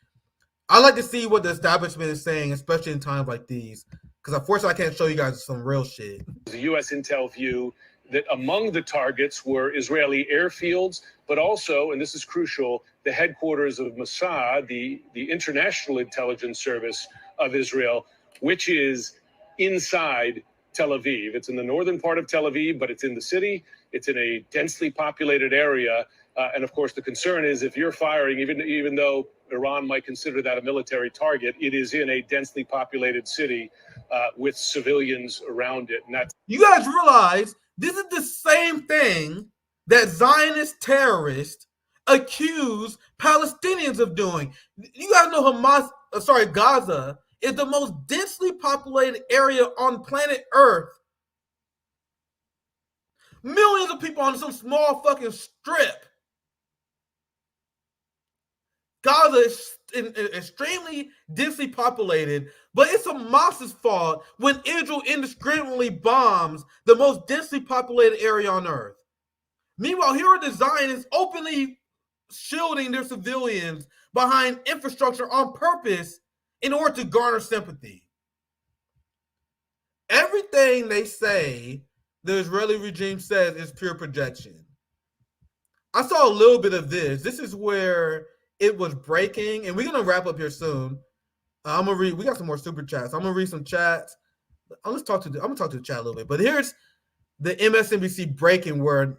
I like to see what the establishment is saying, especially in times like these, because unfortunately I can't show you guys some real shit. The U.S. intel view that among the targets were Israeli airfields, but also, and this is crucial, the headquarters of Mossad, the international intelligence service of Israel, which is inside Tel Aviv. It's in the northern part of Tel Aviv, but it's in the city. It's in a densely populated area. And of course, the concern is if you're firing, even though Iran might consider that a military target, it is in a densely populated city with civilians around it. And that's, you guys realize this is the same thing that Zionist terrorists accuse Palestinians of doing. You guys know Gaza is the most densely populated area on planet Earth. Millions of people on some small fucking strip. Gaza is extremely densely populated, but it's Hamas's fault when Israel indiscriminately bombs the most densely populated area on Earth. Meanwhile, here are the Zionists openly shielding their civilians behind infrastructure on purpose in order to garner sympathy. Everything they say the Israeli regime says is pure projection. I saw a little bit of this. This is where it was breaking, and we're gonna wrap up here soon. I'm gonna read. We got some more super chats. I'm gonna read some chats. I'm gonna talk to the chat a little bit. But here's the MSNBC breaking word.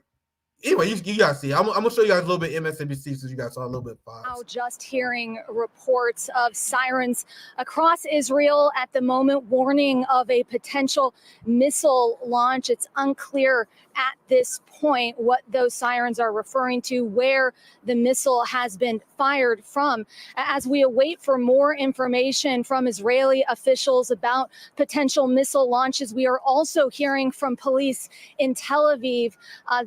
Anyway, you guys see. I'm gonna show you guys a little bit MSNBC so you guys saw a little bit of Fox. Now just hearing reports of sirens across Israel at the moment, warning of a potential missile launch. It's unclear at this point what those sirens are referring to, where the missile has been fired from. As we await for more information from Israeli officials about potential missile launches, we are also hearing from police in Tel Aviv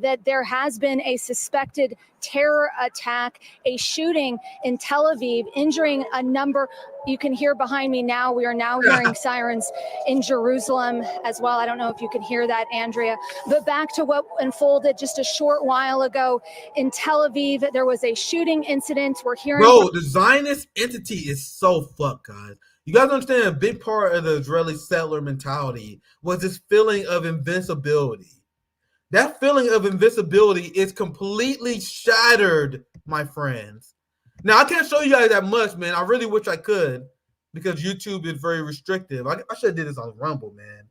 that there has been a suspected terror attack, a shooting in Tel Aviv, injuring a number. You can hear behind me now. We are now hearing sirens in Jerusalem as well. I don't know if you can hear that, Andrea. But back to what unfolded just a short while ago in Tel Aviv, there was a shooting incident. We're hearing. Bro, the Zionist entity is so fucked, guys. You guys understand a big part of the Israeli settler mentality was this feeling of invincibility. That feeling of invincibility is completely shattered, my friends. Now, I can't show you guys that much, man. I really wish I could because YouTube is very restrictive. I should have did this on Rumble, man.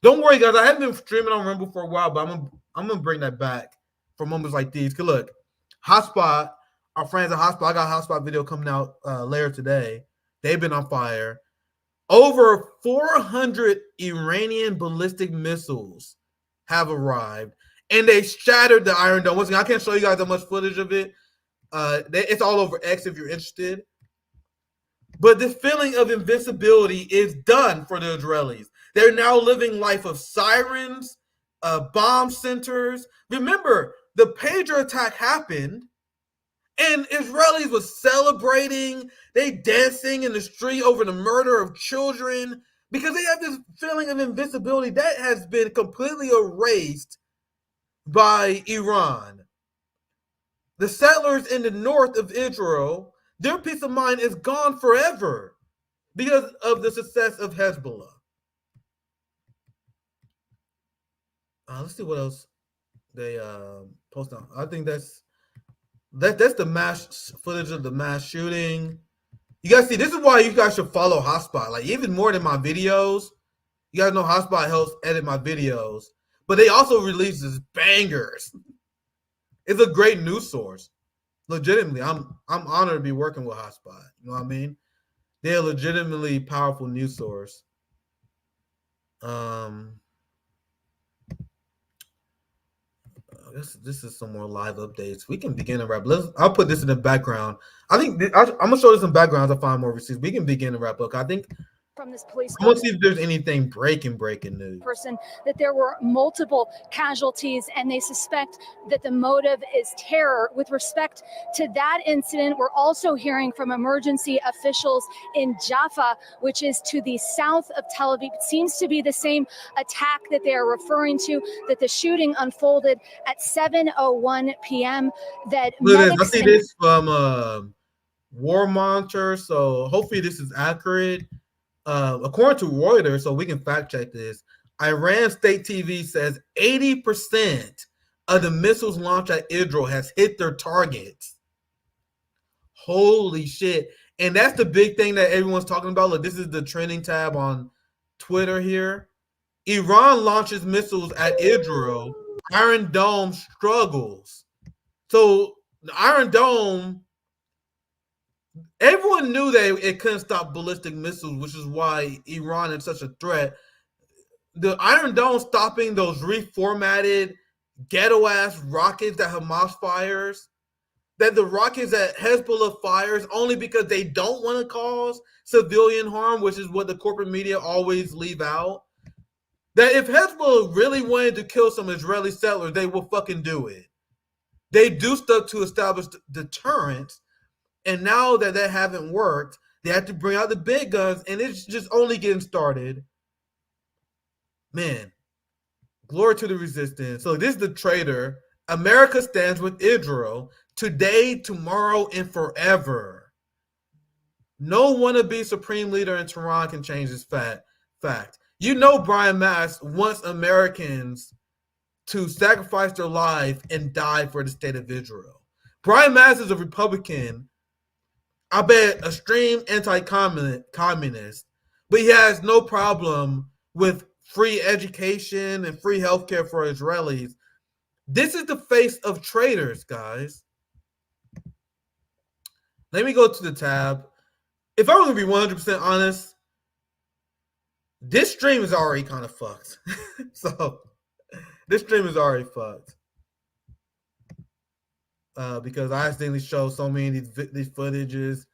Don't worry, guys. I haven't been streaming on Rumble for a while, but I'm gonna bring that back for moments like these. Cause look, Hotspot, our friends at Hotspot, I got a Hotspot video coming out later today. They've been on fire. Over 400 Iranian ballistic missiles have arrived, and they shattered the Iron Dome. Once again, I can't show you guys that much footage of it. It's all over X if you're interested. But this feeling of invincibility is done for the Israelis. They're now living life of sirens, bomb centers. Remember, the pager attack happened, and Israelis was celebrating. They dancing in the street over the murder of children because they have this feeling of invincibility that has been completely erased by Iran. The settlers in the north of Israel, their peace of mind is gone forever because of the success of Hezbollah. Let's see what else they post on. I think that's the mass footage of the mass shooting. You guys see, this is why you guys should follow Hotspot. Like, even more than my videos. You guys know Hotspot helps edit my videos, but they also releases bangers. It's a great news source. Legitimately, I'm honored to be working with Hotspot. You know what I mean? They're a legitimately powerful news source. This is some more live updates. We can begin to wrap. I'll put this in the background. I think I'm gonna show this in backgrounds. I find more receipts. We can begin to wrap up. I think from this police I want to see if there's anything breaking news. Person that there were multiple casualties, and they suspect that the motive is terror. With respect to that incident, we're also hearing from emergency officials in Jaffa, which is to the south of Tel Aviv. It seems to be the same attack that they are referring to, that the shooting unfolded at 7:01 p.m. That I see this from War Monitor, so hopefully this is accurate. According to Reuters, so we can fact check this, Iran state TV says 80% of the missiles launched at Israel has hit their targets. Holy shit. And that's the big thing that everyone's talking about. Look, this is the trending tab on Twitter here. Iran launches missiles at Israel. Iron Dome struggles. So the Iron Dome, everyone knew that it couldn't stop ballistic missiles, which is why Iran is such a threat. The Iron Dome stopping those reformatted ghetto-ass rockets that Hamas fires, that the rockets that Hezbollah fires only because they don't want to cause civilian harm, which is what the corporate media always leave out. That if Hezbollah really wanted to kill some Israeli settlers, they will fucking do it. They do stuff to establish deterrence. And now that haven't worked, they have to bring out the big guns, and it's just only getting started. Man, glory to the resistance. So this is the traitor. America stands with Israel today, tomorrow, and forever. No wannabe supreme leader in Tehran can change this fact. You know Brian Mast wants Americans to sacrifice their life and die for the state of Israel. Brian Mast is a Republican, I bet extreme anti-communist, but he has no problem with free education and free healthcare for Israelis. This is the face of traitors, guys. Let me go to the tab. If I was to be 100% honest, this stream is already kind of fucked. So this stream is already fucked. Because I accidentally showed so many of these footages.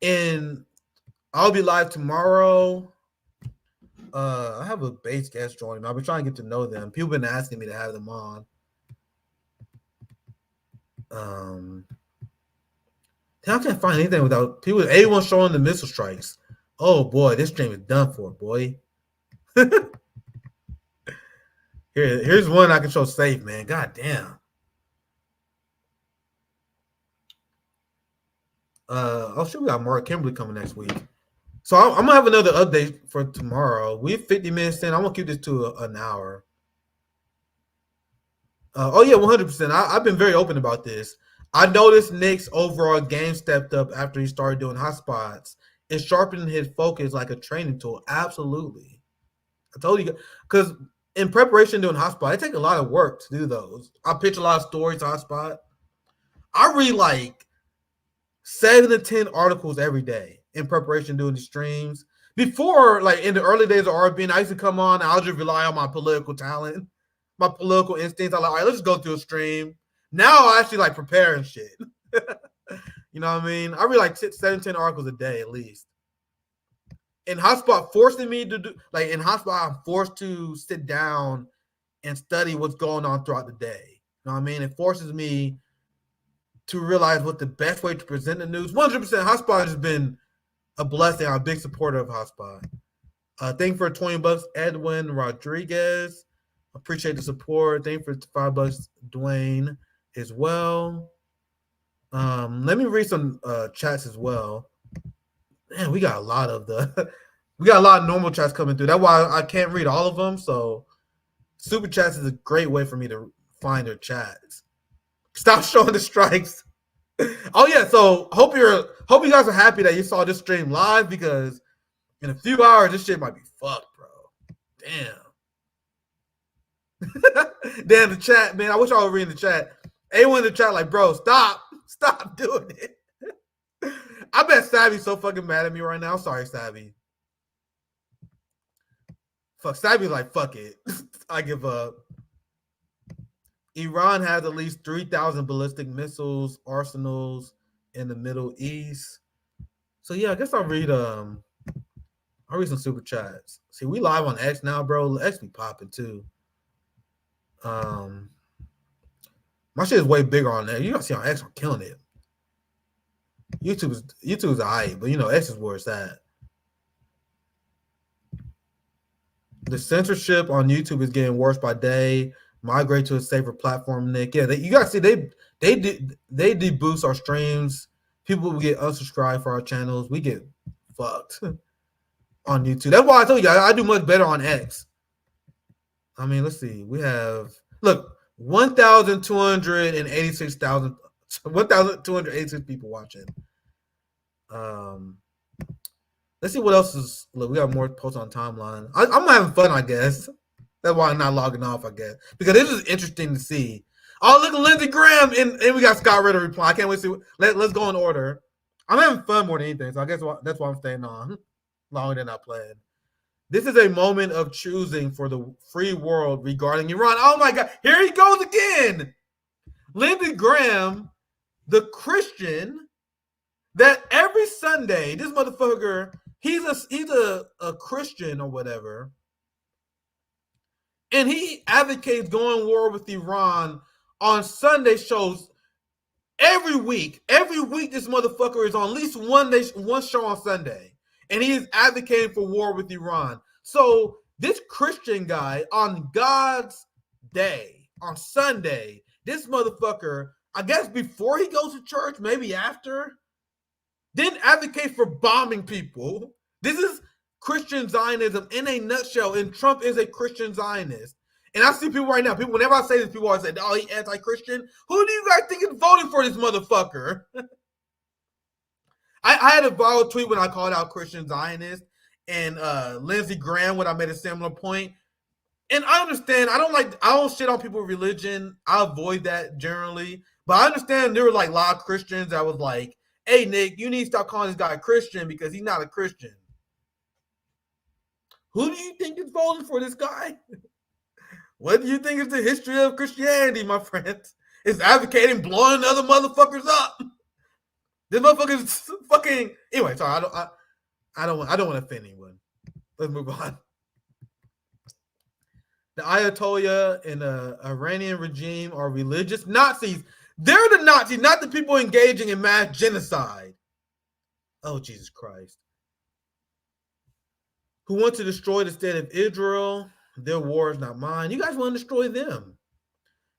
And I'll be live tomorrow. I have a base guest joining me. I've been trying to get to know them. People have been asking me to have them on. I can't find anything without people. Everyone showing the missile strikes. Oh boy, this stream is done for, boy. Here's one I can show safe, man. God damn. Oh shit, we got Mark Kimberly coming next week. So I'm gonna have another update for tomorrow. We're 50 minutes in. I'm gonna keep this to an hour. Oh yeah, 100%. I've been very open about this. I noticed Nick's overall game stepped up after he started doing hotspots. It sharpened his focus like a training tool. Absolutely. I told you, because in preparation doing hotspot, it takes a lot of work to do those. I pitch a lot of stories to hotspot. I read like 7 to 10 articles every day in preparation doing the streams. Before, like in the early days of RBN, I used to come on, I'll just rely on my political talent. my political instincts. I'm like, all right, let's just go through a stream. Now I actually like prepare and shit. You know what I mean? I read like 7-10 articles a day at least. In hotspot, forcing me to do like in hotspot, I'm forced to sit down and study what's going on throughout the day. You know what I mean? It forces me to realize what the best way to present the news. 100% hotspot has been a blessing. I'm a big supporter of hotspot. Thank you for $20, Edwin Rodriguez. Appreciate the support. Thank you for $5, Dwayne, as well. Let me read some chats as well. Man, we got a lot of normal chats coming through. That's why I can't read all of them. So super chats is a great way for me to find their chats. Stop showing the strikes. Oh yeah, so hope you guys are happy that you saw this stream live, because in a few hours this shit might be fucked, bro. Damn. Damn, the chat, man. I wish I was reading the chat. Anyone in the chat like, bro, stop doing it. I bet Savvy's so fucking mad at me right now. Sorry, Savvy. Fuck, Savvy's like, fuck it. I give up. Iran has at least 3,000 ballistic missiles arsenals in the Middle East. So yeah, I guess I'll read some super chats. See, we live on X now, bro. X be popping too. My shit is way bigger on there. You gotta see on X, I'm killing it. YouTube is alright, but you know, X is where it's at. The censorship on YouTube is getting worse by day. Migrate to a safer platform, Nick. Yeah, you gotta see they deboost our streams. People will get unsubscribed for our channels. We get fucked on YouTube. That's why I told you I do much better on X. I mean, let's see. We have 1,286 people watching. Let's see what else is. Look, we got more posts on timeline. I'm having fun, I guess. That's why I'm not logging off, I guess, because this is interesting to see. Oh, look at Lindsey Graham, and we got Scott Ritter reply. I can't wait to see. Let's go in order. I'm having fun more than anything, so I guess that's why I'm staying on longer than I planned. This is a moment of choosing for the free world regarding Iran. Oh my God, here he goes again. Lindsey Graham, the Christian that every Sunday, this motherfucker, he's a Christian or whatever. And he advocates going war with Iran on Sunday shows every week. Every week, this motherfucker is on at least one show on Sunday. And he is advocating for war with Iran. So this Christian guy on God's day, on Sunday, this motherfucker, I guess before he goes to church, maybe after, didn't advocate for bombing people. This is Christian Zionism in a nutshell, and Trump is a Christian Zionist. And I see people right now, whenever I say this, people always say, oh, he anti-Christian. Who do you guys think is voting for this motherfucker? I had a viral tweet when I called out Christian Zionist, and Lindsey Graham when I made a similar point. And I understand, I don't shit on people's religion. I avoid that generally. But I understand there were like a lot of Christians that was like, hey, Nick, you need to stop calling this guy a Christian because he's not a Christian. Who do you think is voting for this guy? What do you think is the history of Christianity, my friends? It's advocating blowing other motherfuckers up. This motherfucker is fucking. Anyway, sorry, I don't want to offend anyone. Let's move on. The Ayatollah and the Iranian regime are religious Nazis. They're the Nazis, not the people engaging in mass genocide. Oh, Jesus Christ. Who want to destroy the state of Israel. Their war is not mine. You guys want to destroy them.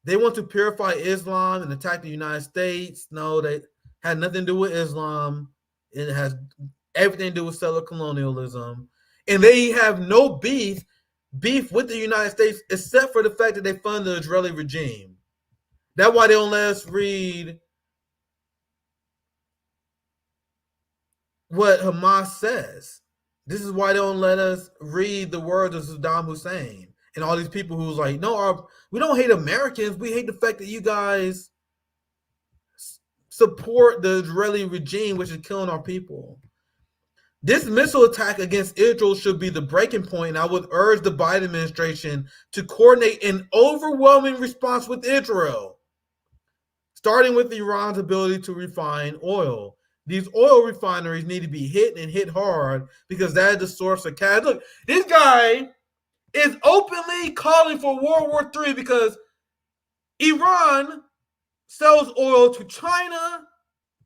They want to purify Islam and attack the United States. No, they had nothing to do with Islam. It has everything to do with settler colonialism. And they have no beef with the United States except for the fact that they fund the Israeli regime. That's why they don't let us read what Hamas says. This is why they don't let us read the words of Saddam Hussein and all these people who's like, no, we don't hate Americans. We hate the fact that you guys support the Israeli regime, which is killing our people. This missile attack against Israel should be the breaking point, and I would urge the Biden administration to coordinate an overwhelming response with Israel, starting with Iran's ability to refine oil. These oil refineries need to be hit and hit hard because that is the source of cash. Look, this guy is openly calling for World War III because Iran sells oil to China,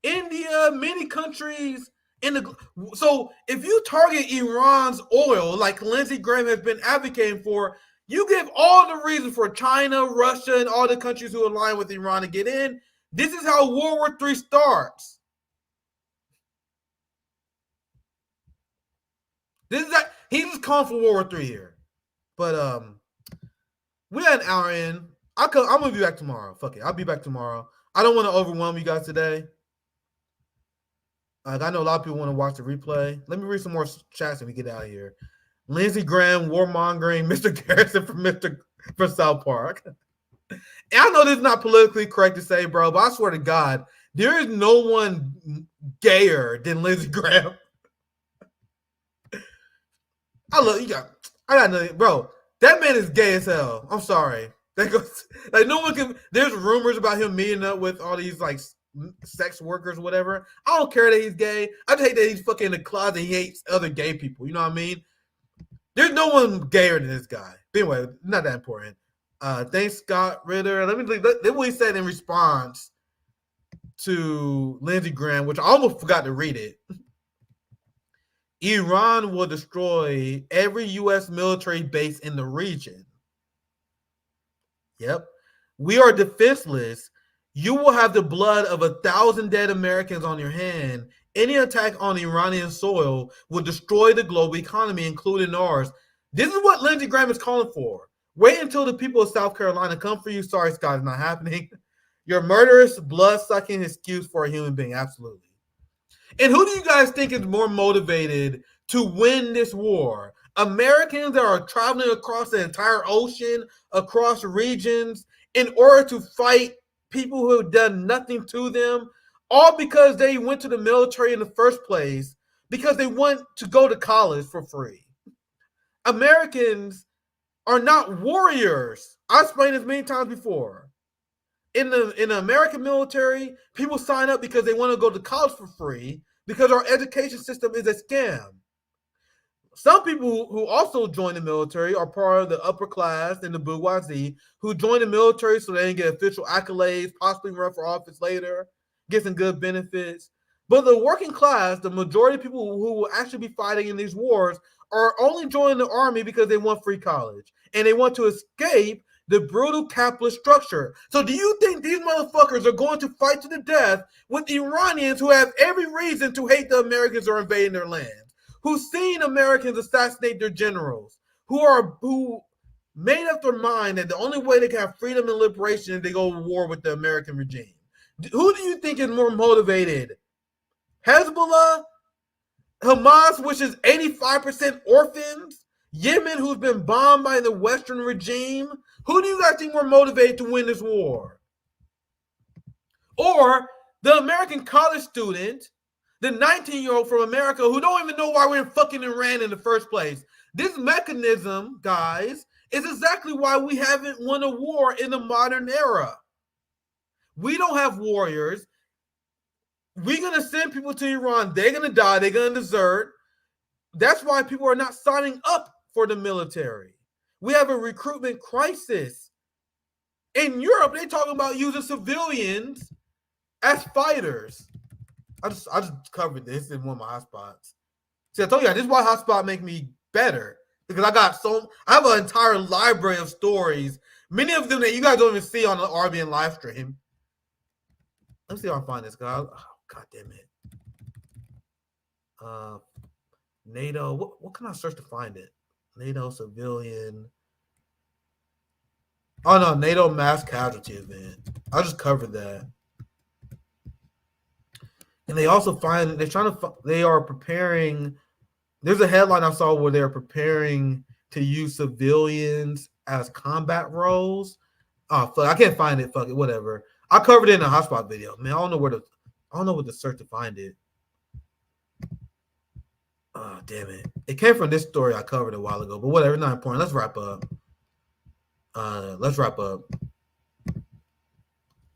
India, many countries in the. So if you target Iran's oil, like Lindsey Graham has been advocating for, you give all the reason for China, Russia, and all the countries who align with Iran to get in. This is how World War III starts. This is that he's just calling for World War III here. But we had an hour in. I'm gonna be back tomorrow. Fuck it, I'll be back tomorrow. I don't want to overwhelm you guys today. I know a lot of people want to watch the replay. Let me read some more chats and we get out of here. Lindsey Graham, warmongering, Mr. Garrison from South Park. And I know this is not politically correct to say, bro, but I swear to God, there is no one gayer than Lindsey Graham. I got nothing, bro. That man is gay as hell. I'm sorry. That goes like no one can. There's rumors about him meeting up with all these like sex workers, whatever. I don't care that he's gay. I just hate that he's fucking in the closet. He hates other gay people. You know what I mean? There's no one gayer than this guy. But anyway, not that important. Thanks, Scott Ritter. Let what he said in response to Lindsey Graham, which I almost forgot to read it. Iran will destroy every U.S. military base in the region. Yep. We are defenseless. You will have the blood of 1,000 dead Americans on your hand. Any attack on Iranian soil will destroy the global economy, including ours. This is what Lindsey Graham is calling for. Wait until the people of South Carolina come for you. Sorry, Scott, it's not happening. Your murderous, blood-sucking excuse for a human being. Absolutely. And who do you guys think is more motivated to win this war? Americans that are traveling across the entire ocean, across regions, in order to fight people who have done nothing to them, all because they went to the military in the first place, because they want to go to college for free. Americans are not warriors. I've explained this many times before. In the American military, people sign up because they want to go to college for free because our education system is a scam. Some people who also join the military are part of the upper class and the bourgeoisie who join the military so they can get official accolades, possibly run for office later, get some good benefits. But the working class, the majority of people who will actually be fighting in these wars are only joining the army because they want free college and they want to escape the brutal capitalist structure. So do you think these motherfuckers are going to fight to the death with Iranians who have every reason to hate the Americans who are invading their land, who've seen Americans assassinate their generals, who made up their mind that the only way they can have freedom and liberation is they go to war with the American regime? Who do you think is more motivated? Hezbollah? Hamas, which is 85% orphans? Yemen, who's been bombed by the Western regime? Who do you guys think more motivated to win this war? Or the American college student, the 19-year-old from America who don't even know why we're in fucking Iran in the first place? This mechanism, guys, is exactly why we haven't won a war in the modern era. We don't have warriors. We're going to send people to Iran. They're going to die. They're going to desert. That's why people are not signing up for the military. We have a recruitment crisis. In Europe, they're talking about using civilians as fighters. I just covered this in one of my hotspots. See, I told you, this is why hotspot make me better. Because I have an entire library of stories. Many of them that you guys don't even see on the RBN live stream. Let's see if I can find this guy. Oh, God damn it. NATO. What can I search to find it? NATO civilian. Oh no, NATO mass casualty event. I just covered that. And they also they are preparing. There's a headline I saw where they're preparing to use civilians as combat roles. Oh fuck, I can't find it. Fuck it, whatever. I covered it in a hotspot video. Man, I don't know what to search to find it. Oh, damn it. It came from this story I covered a while ago, but whatever, not important. Let's wrap up.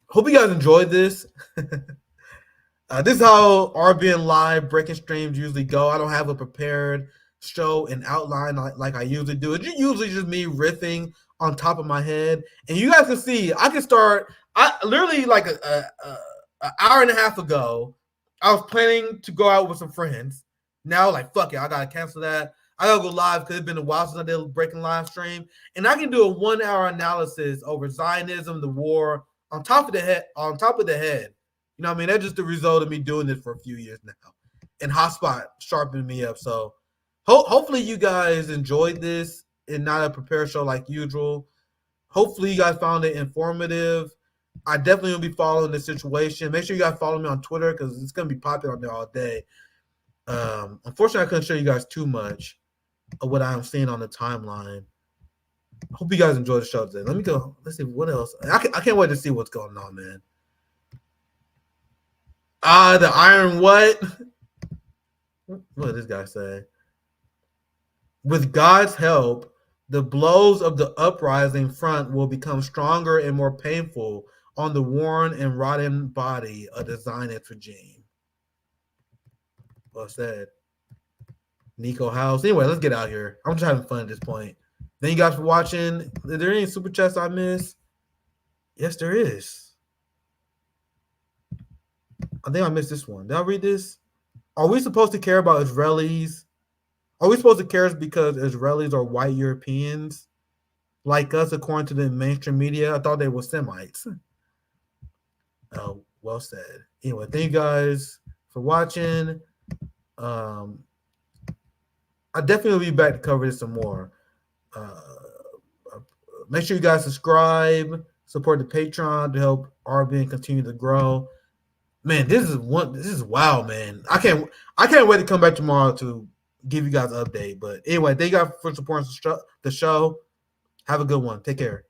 Hope you guys enjoyed this. This is how RBN Live breaking streams usually go. I don't have a prepared show and outline like I usually do. It's usually just me riffing on top of my head. And you guys can see, I can start. I literally like an hour and a half ago, I was planning to go out with some friends. Now, like, fuck it, I gotta cancel that. I gotta go live because it's been a while since I did a breaking live stream. And I can do a 1 hour analysis over Zionism, the war, on top of the head. You know what I mean? That's just the result of me doing this for a few years now. And Hotspot sharpened me up. So hopefully you guys enjoyed this and not a prepared show like usual. Hopefully you guys found it informative. I definitely will be following the situation. Make sure you guys follow me on Twitter because it's going to be popular on there all day. Unfortunately, I couldn't show you guys too much of what I'm seeing on the timeline. Hope you guys enjoyed the show today. Let me go. Let's see what else. I can't wait to see what's going on, man. The Iron what? What did this guy say? With God's help, the blows of the uprising front will become stronger and more painful on the worn and rotten body of the Zionist regime. Well said. Nico House. Anyway, let's get out here. I'm just having fun at this point. Thank you guys for watching. Is there any super chats I missed? Yes, there is. I think I missed this one. Did I read this? Are we supposed to care about Israelis? Are we supposed to care because Israelis are white Europeans like us, according to the mainstream media? I thought they were Semites. Oh, well said. Anyway, thank you guys for watching. I definitely will be back to cover this some more. Make sure you guys subscribe, support the Patreon to help RBN continue to grow. Man, this is wow, man. I can't wait to come back tomorrow to give you guys an update. But anyway, thank you guys for supporting the show. Have a good one. Take care.